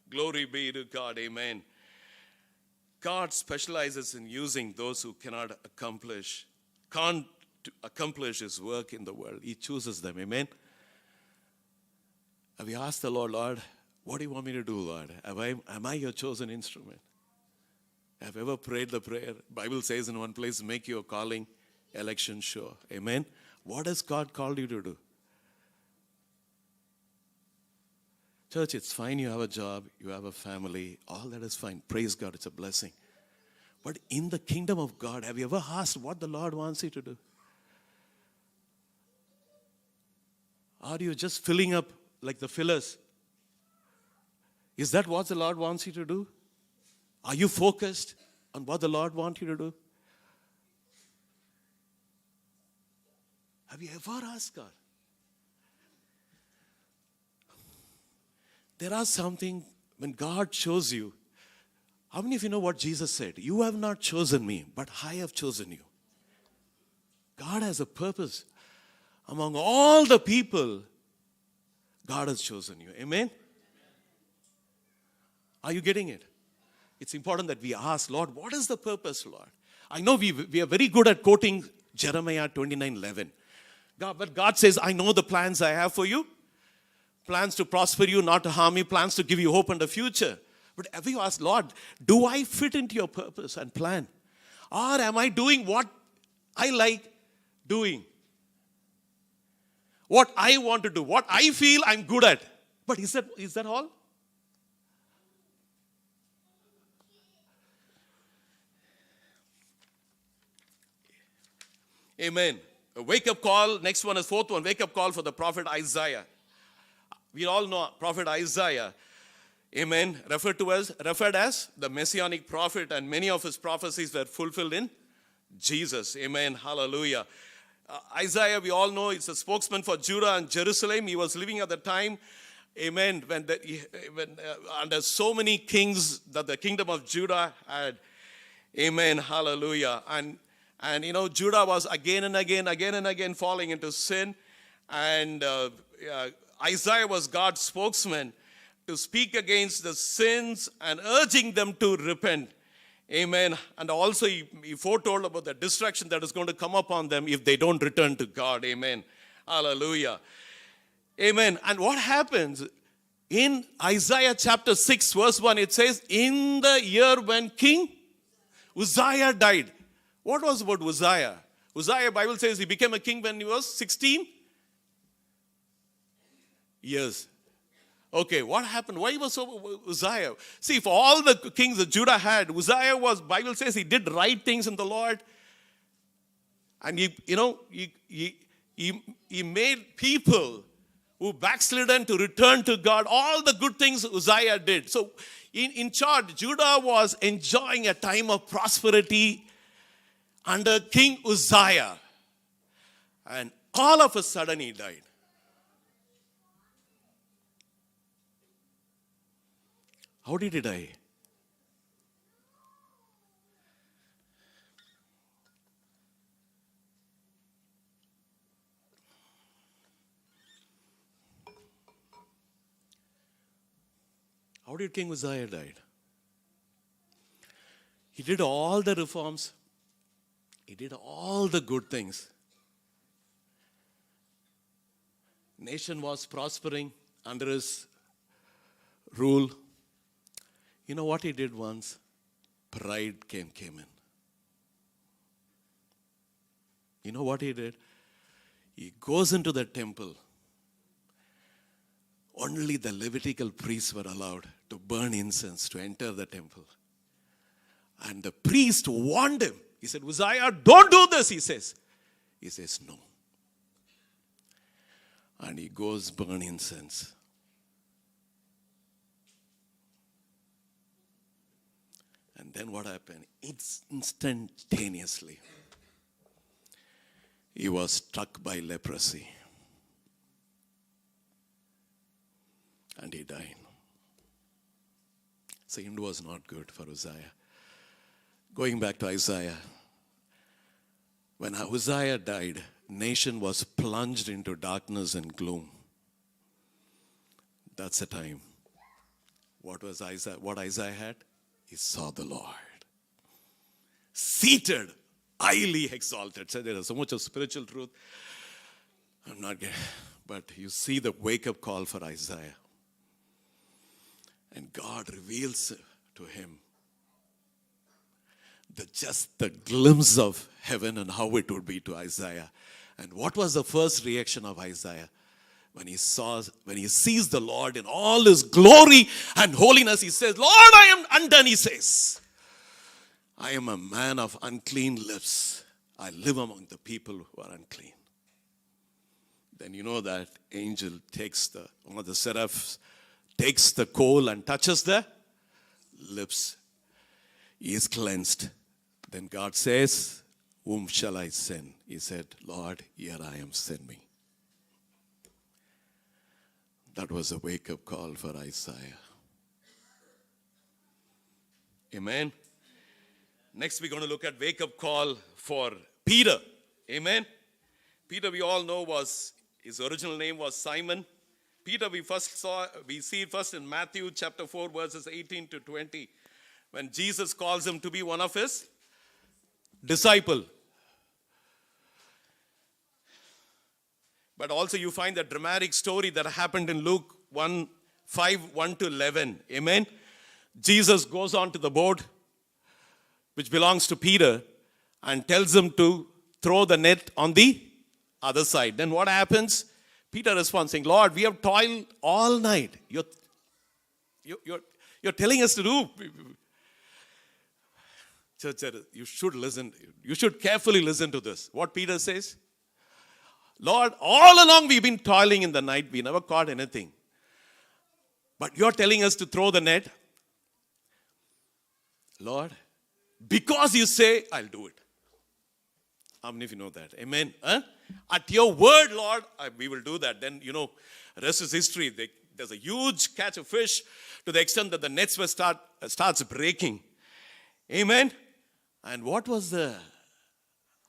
Glory be to God. Amen. God specializes in using those who can't accomplish his work in the world. He chooses them. Amen. Have you asked the Lord, Lord, what do you want me to do, Lord? Am I your chosen instrument? Have you ever prayed the prayer? Bible says in one place, make your calling election sure. Amen. What has God called you to do? Church, it's fine you have a job, you have a family, all that is fine. Praise God, it's a blessing. But in the kingdom of God, have you ever asked what the Lord wants you to do? Are you just filling up like the fillers? Is that what the Lord wants you to do? Are you focused on what the Lord wants you to do? Have you ever asked God? There are something when God chose you. How many of you know what Jesus said? You have not chosen me, but I have chosen you. God has a purpose. Among all the people, God has chosen you. Amen? Are you getting it? It's important that we ask, Lord, what is the purpose, Lord? I know we are very good at quoting Jeremiah 29:11. But God says, I know the plans I have for you. Plans to prosper you, not to harm you. Plans to give you hope and a future. But have you asked, Lord, do I fit into your purpose and plan? Or am I doing what I like doing? What I want to do, what I feel I'm good at. But is that all? Amen. A wake-up call. Next one is fourth one. Wake-up call for the prophet Isaiah. We all know prophet Isaiah. Amen. Referred as the messianic prophet, and many of his prophecies were fulfilled in Jesus. Amen. Hallelujah. Isaiah, we all know, is a spokesman for Judah and Jerusalem. He was living at the time, amen, when under so many kings that the kingdom of Judah had. Amen. Hallelujah. And Judah was again and again falling into sin. And Isaiah was God's spokesman to speak against the sins and urging them to repent. Amen. And also he foretold about the destruction that is going to come upon them if they don't return to God. Amen. Hallelujah. Amen. And what happens in Isaiah chapter 6 verse 1, it says, in the year when King Uzziah died. What was about Uzziah? Uzziah, Bible says he became a king when he was 16 years. Okay, what happened? Why was so Uzziah? See, for all the kings that Judah had, Uzziah was, Bible says he did right things in the Lord. And he made people who backslidden to return to God. All the good things Uzziah did. So in short, Judah was enjoying a time of prosperity under King Uzziah. And all of a sudden he died. How did he die? How did King Uzziah die? He did all the reforms. He did all the good things. Nation was prospering under his rule. You know what he did once? Pride came in. You know what he did? He goes into the temple. Only the Levitical priests were allowed to burn incense to enter the temple. And the priest warned him. He said, Uzziah, don't do this, he says. He says, no. And he goes burn incense. And then what happened? It's instantaneously. he was struck by leprosy. And he died. So the end was not good for Uzziah. Going back to Isaiah. When Uzziah died, nation was plunged into darkness and gloom. That's the time. What Isaiah had? He saw the Lord. Seated, highly exalted. So there is so much of spiritual truth. I'm not getting, but you see the wake-up call for Isaiah. And God reveals to him just the glimpse of heaven and how it would be to Isaiah. And what was the first reaction of Isaiah? When he sees the Lord in all his glory and holiness, he says, Lord, I am undone, he says. I am a man of unclean lips. I live among the people who are unclean. Then you know that angel one of the seraphs takes the coal and touches the lips. He is cleansed. Then God says, whom shall I send? He said, Lord, here I am, send me. That was a wake-up call for Isaiah. Amen. Next we're going to look at wake-up call for Peter. Amen. Peter, we all know, his original name was Simon. Peter, we see it first in Matthew chapter 4, verses 18 to 20, when Jesus calls him to be one of his disciples. But also you find the dramatic story that happened in Luke 1 to 11. Amen. Jesus goes on to the boat, which belongs to Peter, and tells him to throw the net on the other side. Then what happens? Peter responds saying, Lord, we have toiled all night. You're telling us to do. Church, you should listen. You should carefully listen to this. What Peter says? Lord, all along we've been toiling in the night. We never caught anything. But you're telling us to throw the net. Lord, because you say, I'll do it. How many of you know that? Amen. Huh? At your word, Lord, we will do that. Then, rest is history. There's a huge catch of fish to the extent that the nets starts breaking. Amen. And what was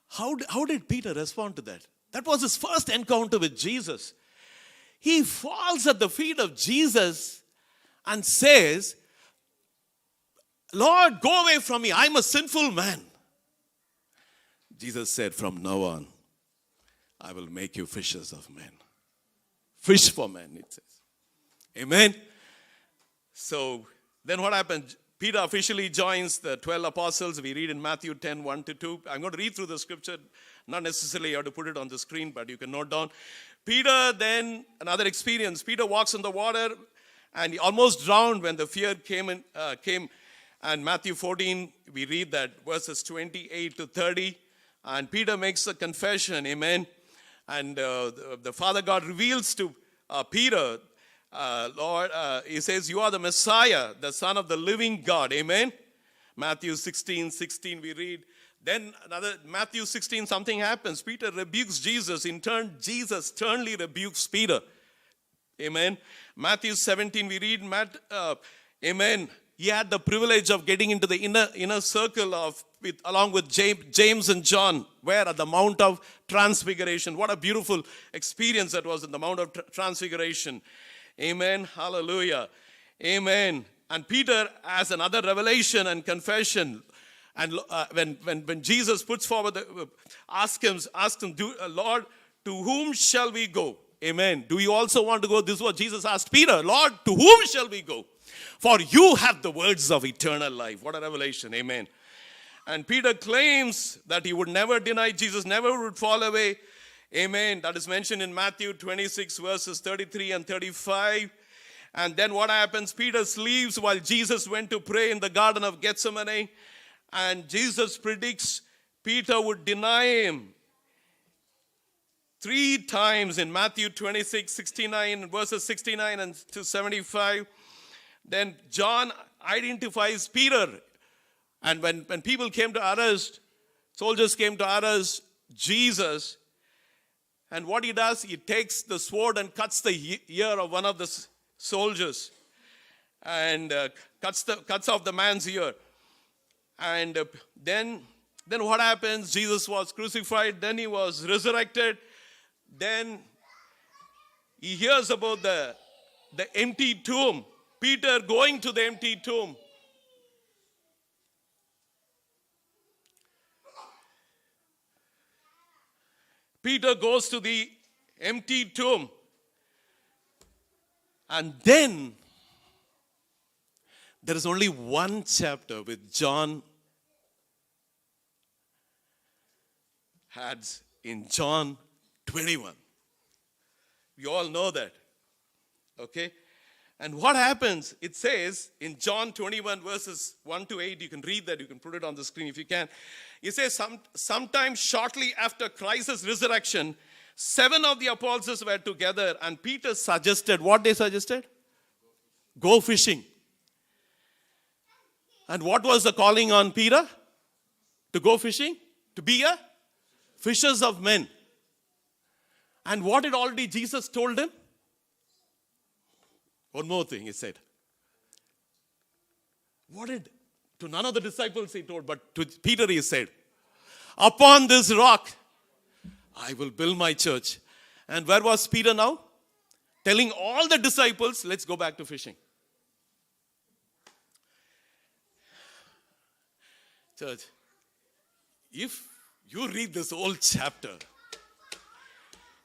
how did Peter respond to that? That was his first encounter with Jesus. He falls at the feet of Jesus and says, Lord, go away from me. I'm a sinful man. Jesus said, from now on, I will make you fishers of men. Fish for men, it says. Amen. So then what happened? Peter officially joins the 12 apostles. We read in Matthew 10, 1 to 2. I'm going to read through the scripture. Not necessarily you have to put it on the screen, but you can note down. Peter, then another experience. Peter walks on the water and he almost drowned when the fear came. And Matthew 14, we read that verses 28 to 30. And Peter makes a confession, amen. And the Father God reveals to Peter, Lord, he says, you are the Messiah, the Son of the living God, amen. Matthew 16 we read. Then Matthew 16, something happens. Peter rebukes Jesus. In turn, Jesus sternly rebukes Peter. Amen. Matthew 17, we read, amen. He had the privilege of getting into the inner circle along with James and John, where at the Mount of Transfiguration. What a beautiful experience that was in the Mount of Transfiguration. Amen. Hallelujah. Amen. And Peter has another revelation and confession. And when Jesus puts forward, ask him, Lord, to whom shall we go? Amen. Do you also want to go? This is what Jesus asked Peter. Lord, to whom shall we go? For you have the words of eternal life. What a revelation. Amen. And Peter claims that he would never deny Jesus, never would fall away. Amen. That is mentioned in Matthew 26 verses 33 and 35. And then what happens? Peter sleeps while Jesus went to pray in the Garden of Gethsemane. And Jesus predicts Peter would deny him 3 times in Matthew 26, 69, verses 69 and to 75. Then John identifies Peter. And when people came to arrest, soldiers came to arrest Jesus, And what he does, he takes the sword and cuts the ear of one of the soldiers, and cuts off the man's ear. And then what happens? Jesus was crucified, then he was resurrected. Then he hears about the empty tomb. Peter going to the empty tomb. Peter goes to the empty tomb. And then there is only one chapter with John adds in John 21. We all know that. Okay? And what happens? It says in John 21 verses 1 to 8, you can read that, you can put it on the screen if you can. It says, sometime shortly after Christ's resurrection, 7 of the apostles were together, and Peter suggested, what they suggested? Go fishing. And what was the calling on Peter? To go fishing? To be a fishers of men. And what did already Jesus told him? One more thing he said. What did, to none of the disciples he told, but to Peter he said, upon this rock I will build my church. And where was Peter now? Telling all the disciples, let's go back to fishing. Church, if you read this whole chapter,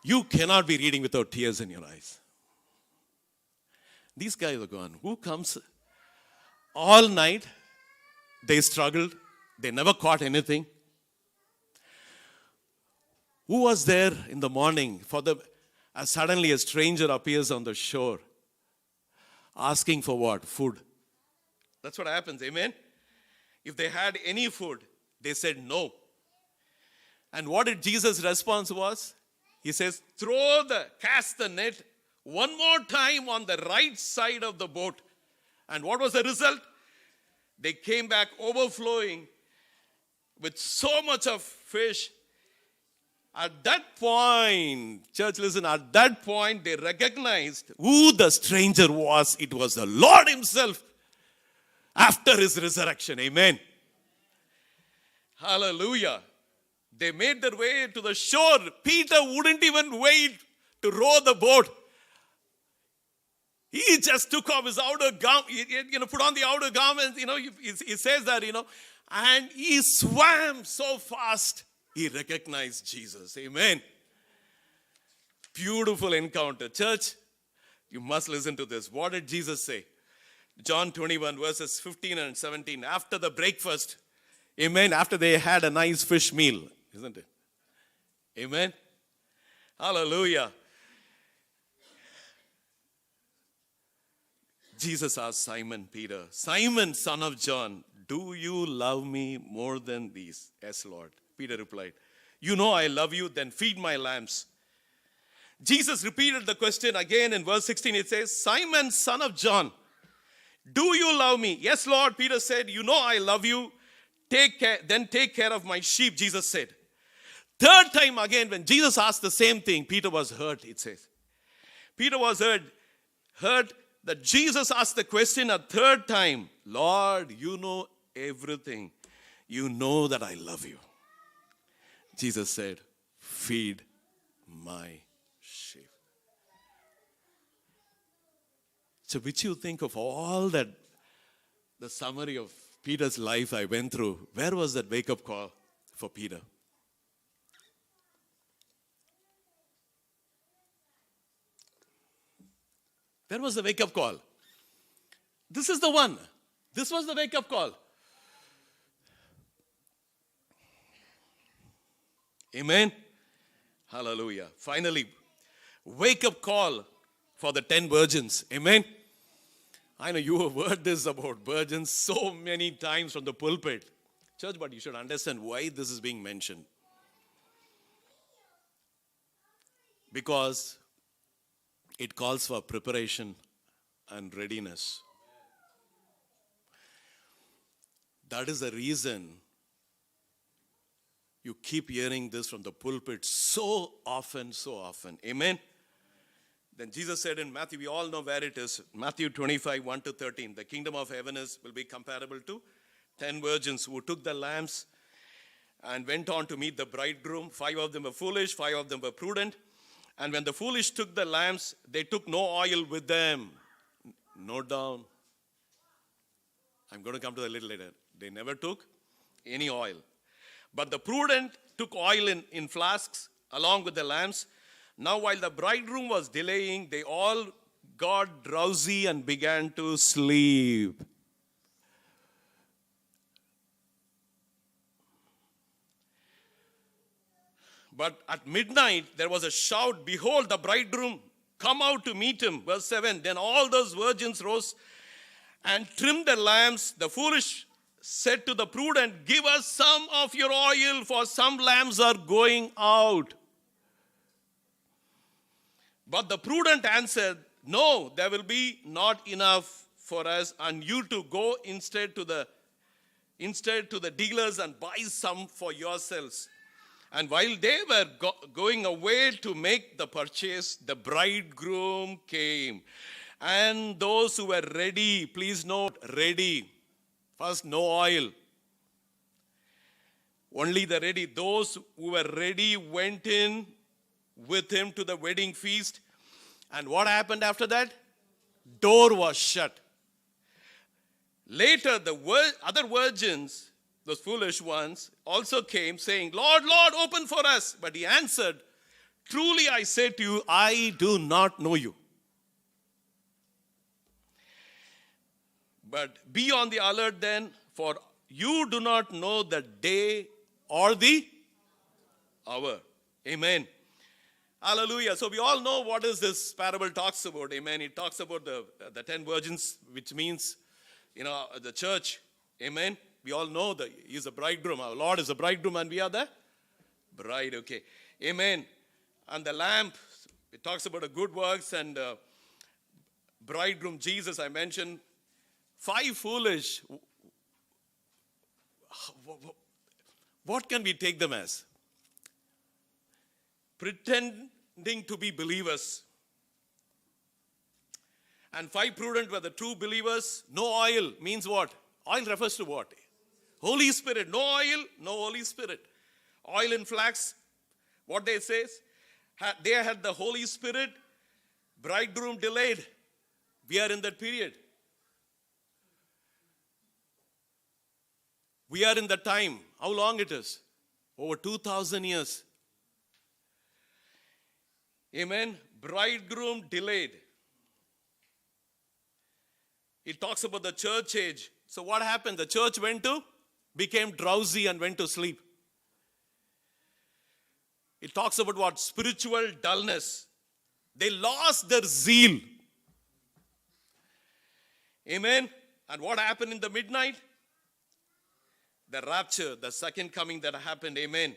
you cannot be reading without tears in your eyes. These guys are gone. Who comes all night? They struggled. They never caught anything. Who was there in the morning as suddenly a stranger appears on the shore asking for what? Food. That's what happens. Amen? If they had any food, they said no. And what did Jesus' response was? He says, cast the net one more time on the right side of the boat. And what was the result? They came back overflowing with so much of fish. At that point, church, listen, at that point, they recognized who the stranger was. It was the Lord himself after his resurrection. Amen. Hallelujah. They made their way to the shore. Peter wouldn't even wait to row the boat. He just took off his outer garment, put on the outer garment, he says that, and he swam so fast, he recognized Jesus. Amen. Beautiful encounter. Church, you must listen to this. What did Jesus say? John 21 verses 15 and 17. After the breakfast, amen, after they had a nice fish meal, isn't it? Amen. Hallelujah. Jesus asked Simon Peter, Simon, son of John, do you love me more than these? Yes, Lord. Peter replied, you know I love you, then feed my lambs. Jesus repeated the question again in verse 16. It says, Simon, son of John, do you love me? Yes, Lord. Peter said, you know I love you. Take care of my sheep, Jesus said. Third time again, when Jesus asked the same thing, Peter was hurt, it says. Peter was hurt that Jesus asked the question a third time. Lord, you know everything. You know that I love you. Jesus said, feed my sheep. So which you think of all that, the summary of Peter's life I went through, where was that wake-up call for Peter? Where was the wake-up call? This is the one. This was the wake-up call. Amen. Hallelujah. Finally, wake-up call for the 10 virgins. Amen. I know you have heard this about virgins so many times from the pulpit. Church, but you should understand why this is being mentioned. Because it calls for preparation and readiness. That is the reason You keep hearing this from the pulpit so often, so often. Amen? Then Jesus said in Matthew, we all know where it is. Matthew 25, 1 to 13. The kingdom of heaven will be comparable to 10 virgins who took the lamps and went on to meet the bridegroom. 5 of them were foolish, 5 of them were prudent. And when the foolish took the lamps, they took no oil with them. Note down. I'm going to come to that a little later. They never took any oil. But the prudent took oil in flasks along with the lamps. Now while the bridegroom was delaying, they all got drowsy and began to sleep. But at midnight, there was a shout, behold, the bridegroom, come out to meet him. Verse 7, then all those virgins rose and trimmed their lamps. The foolish said to the prudent, give us some of your oil, for some lamps are going out. But the prudent answered, no, there will be not enough for us, and you to go instead to the dealers and buy some for yourselves. And while they were going away to make the purchase, the bridegroom came. And those who were ready, please note, ready. First, no oil. Only the ready. Those who were ready went in with him to the wedding feast. And what happened after that? Door was shut. Later, the other virgins, those foolish ones, also came saying, Lord, Lord, open for us. But he answered, truly I say to you, I do not know you. But be on the alert then, for you do not know the day or the hour. Amen. Hallelujah. So we all know what is this parable talks about. Amen. It talks about the 10 virgins, which means, the church. Amen. We all know that he is a bridegroom. Our Lord is a bridegroom and we are the bride. Okay. Amen. And the lamp, it talks about the good works and bridegroom Jesus, I mentioned. 5 foolish. What can we take them as? Pretending to be believers. And 5 prudent were the true believers. No oil means what? Oil refers to what? Holy Spirit. No oil, no Holy Spirit. Oil and flax, what they say? They had the Holy Spirit. Bridegroom delayed. We are in that period. We are in the time. How long it is? Over 2,000 years. Amen. Bridegroom delayed. It talks about the church age. So what happened? The church became drowsy and went to sleep. It talks about what? Spiritual dullness. They lost their zeal. Amen. And what happened in the midnight? The rapture, the second coming that happened. Amen.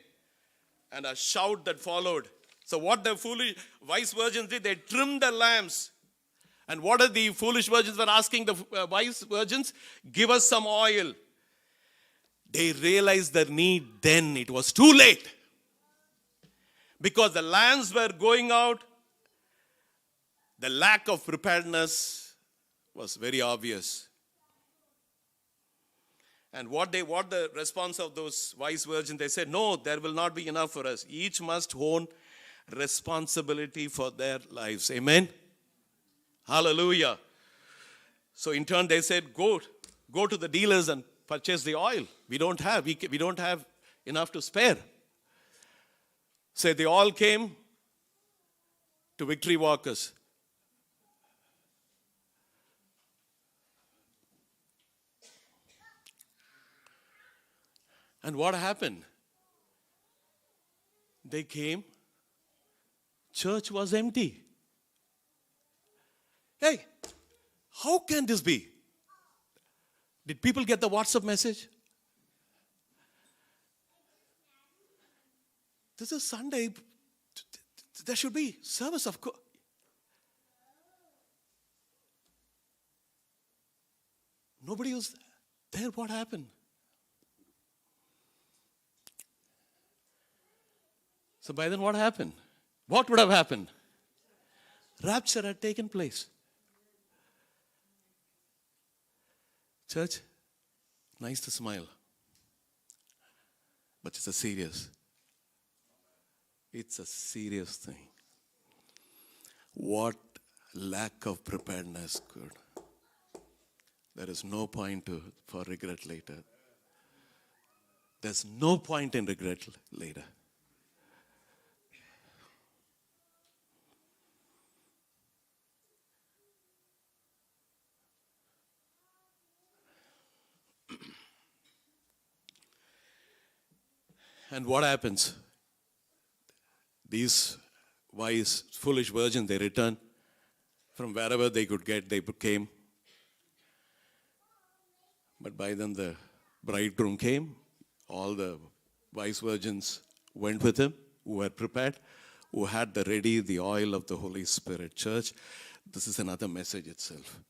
And a shout that followed. So what the foolish wise virgins did, they trimmed the lamps. And what are the foolish virgins were asking the wise virgins? Give us some oil. They realized their need then. It was too late. Because the lamps were going out. The lack of preparedness was very obvious. And what the response of those wise virgins, they said, no, there will not be enough for us. Each must own responsibility for their lives. Amen. Hallelujah. So in turn they said, go to the dealers and purchase the oil. We don't have enough to spare. So they all came to Victory Walkers. And what happened? They came. Church was empty. Hey, how can this be? Did people get the WhatsApp message? This is Sunday. There should be service of course. Nobody was there. What happened? So by then what happened? What would have happened? Rapture had taken place. Church, nice to smile. But it's a serious thing. What lack of preparedness could. There is no point for regret later. There's no point in regret later. And what happens? These wise, foolish virgins, they return from wherever they could get, they came. But by then the bridegroom came. All the wise virgins went with him, who were prepared, who had the oil of the Holy Spirit. Church, this is another message itself.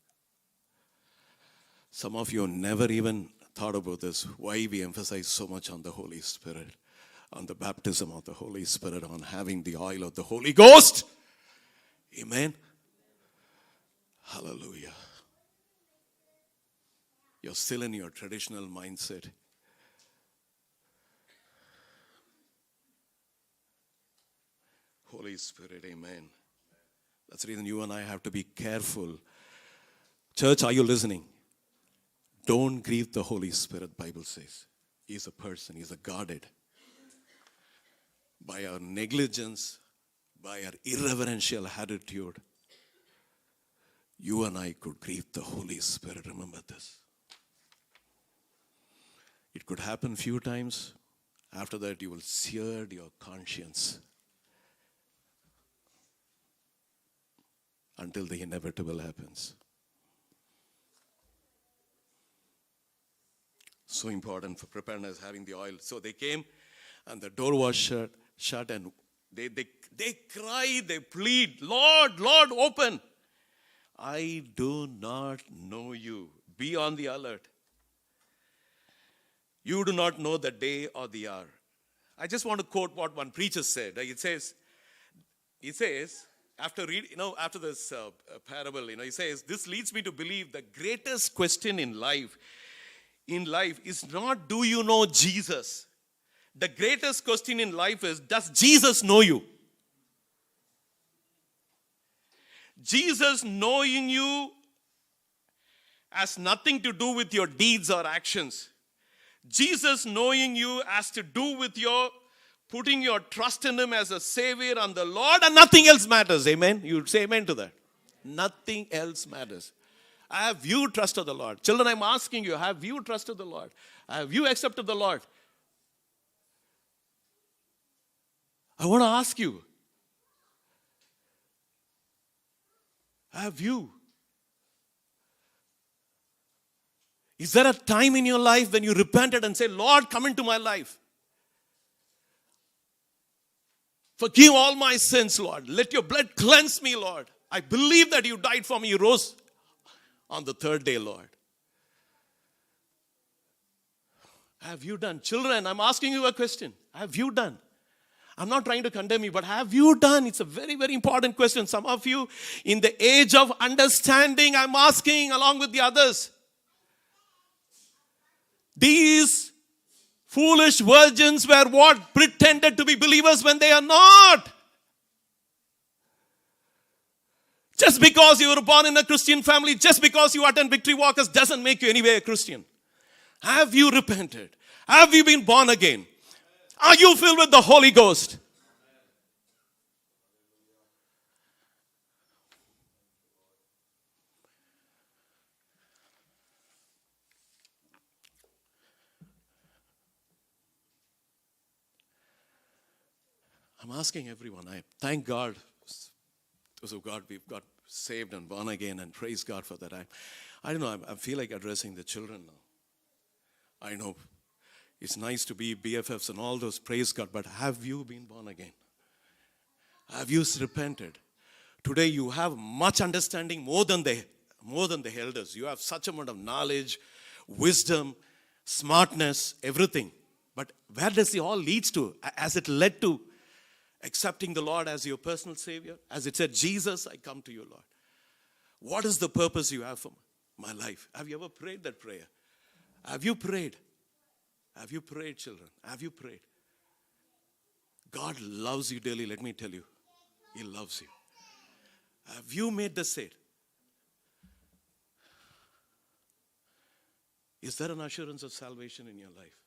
Some of you never even thought about this, why we emphasize so much on the Holy Spirit, on the baptism of the Holy Spirit, on having the oil of the Holy Ghost. Amen. Hallelujah. You're still in your traditional mindset. Holy Spirit, amen. That's the reason you and I have to be careful. Church, are you listening? Don't grieve the Holy Spirit, Bible says. He's a person, he's a guarded. By our negligence, by our irreverential attitude, you and I could grieve the Holy Spirit. Remember this. It could happen few times. After that, you will sear your conscience until the inevitable happens. So important for preparedness, having the oil. So they came and the door was shut, and they cry, they plead, Lord, Lord, open. I do not know you. Be on the alert. You do not know the day or the hour. I just want to quote what one preacher said. It says, after this parable, he says, this leads me to believe the greatest question in life is not, do you know Jesus? The greatest question in life is, does Jesus know you? Jesus knowing you has nothing to do with your deeds or actions. Jesus knowing you has to do with your putting your trust in him as a Savior and the Lord, and nothing else matters. Amen? You say amen to that. Nothing else matters. Have you trusted the Lord? Children, I'm asking you, have you trusted the Lord? Have you accepted the Lord? I want to ask you, have you? Is there a time in your life when you repented and said, Lord, come into my life? Forgive all my sins, Lord. Let your blood cleanse me, Lord. I believe that you died for me. You rose on the third day, Lord. Have you done? Children, I'm asking you a question. Have you done? I'm not trying to condemn you, but have you done? It's a very, very important question. Some of you, in the age of understanding, I'm asking along with the others. These foolish virgins were what? Pretended to be believers when they are not. Just because you were born in a Christian family, just because you attend Victory Walkers doesn't make you anyway a Christian. Have you repented? Have you been born again? Are you filled with the Holy Ghost? I'm asking everyone. I thank God. So God, we've got saved and born again, and praise God for that. I don't know. I feel like addressing the children now. I know it's nice to be BFFs and all those, praise God, but have you been born again? Have you repented? Today you have much understanding more than the elders. You have such amount of knowledge, wisdom, smartness, everything. But where does it all lead to? Has it led to Accepting the Lord as your personal Savior. As it said, Jesus, I come to you, Lord. What is the purpose you have for my life? Have you ever prayed that prayer? Have you prayed? Have you prayed, children? Have you prayed? God loves you dearly, let me tell you. He loves you. Have you made the state? Is there an assurance of salvation in your life?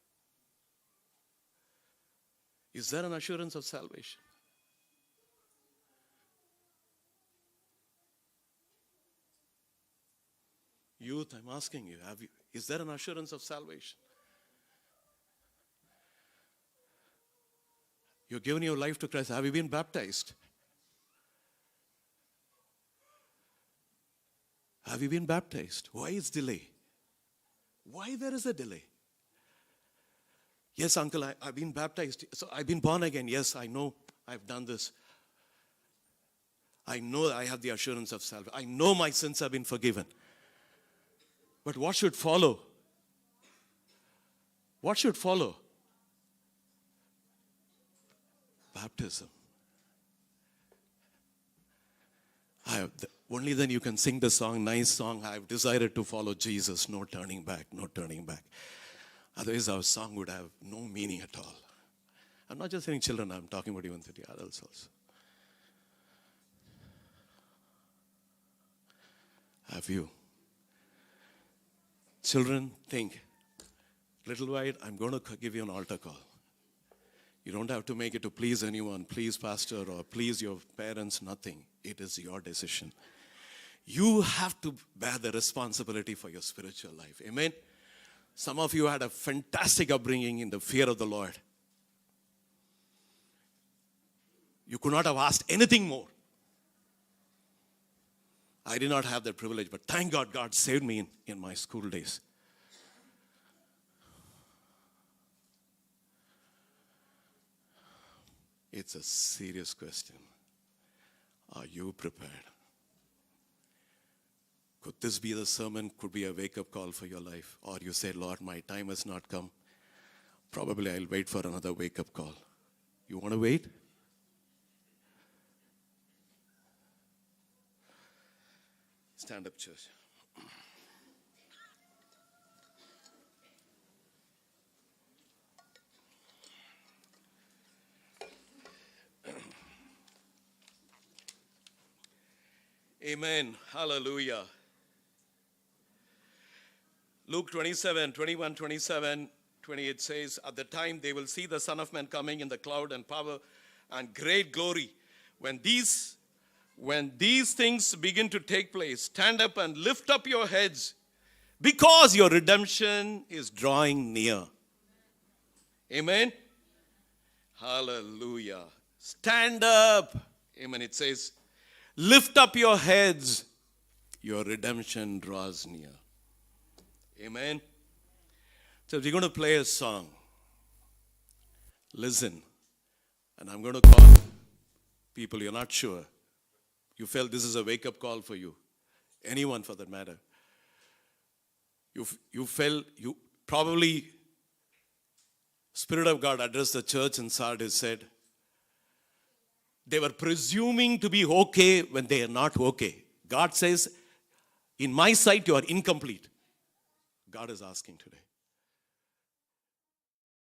Is there an assurance of salvation? Youth, I'm asking you, is there an assurance of salvation? You've given your life to Christ. Have you been baptized? Have you been baptized? Why is delay? Why there is a delay? Yes, uncle, I've been baptized. So I've been born again. Yes, I know I've done this. I know I have the assurance of salvation. I know my sins have been forgiven. But what should follow? What should follow? Baptism. Only then you can sing the song, nice song, I've decided to follow Jesus, no turning back, no turning back. Otherwise our song would have no meaning at all. I'm not just saying children, I'm talking about even the adults also. Have you? Children, think, little while, I'm going to give you an altar call. You don't have to make it to please anyone, please pastor, or please your parents, nothing. It is your decision. You have to bear the responsibility for your spiritual life. Amen? Some of you had a fantastic upbringing in the fear of the Lord. You could not have asked anything more. I did not have that privilege, but thank God, God saved me in my school days. It's a serious question. Are you prepared? Could this be the sermon? Could be a wake-up call for your life? Or you say, Lord, my time has not come. Probably I'll wait for another wake-up call. You want to wait? Stand up, church. Amen. Hallelujah. Luke 27, 21, 27, 28 says, at the time they will see the Son of Man coming in the cloud and power and great glory. When these things begin to take place, stand up and lift up your heads because your redemption is drawing near. Amen. Hallelujah. Stand up. Amen. It says, lift up your heads. Your redemption draws near. Amen. So we're going to play a song. Listen. And I'm going to call people you're not sure. You felt this is a wake-up call for you. Anyone for that matter. You felt, you probably, Spirit of God addressed the church in Sardis, said, they were presuming to be okay when they are not okay. God says, in my sight, you are incomplete. God is asking today.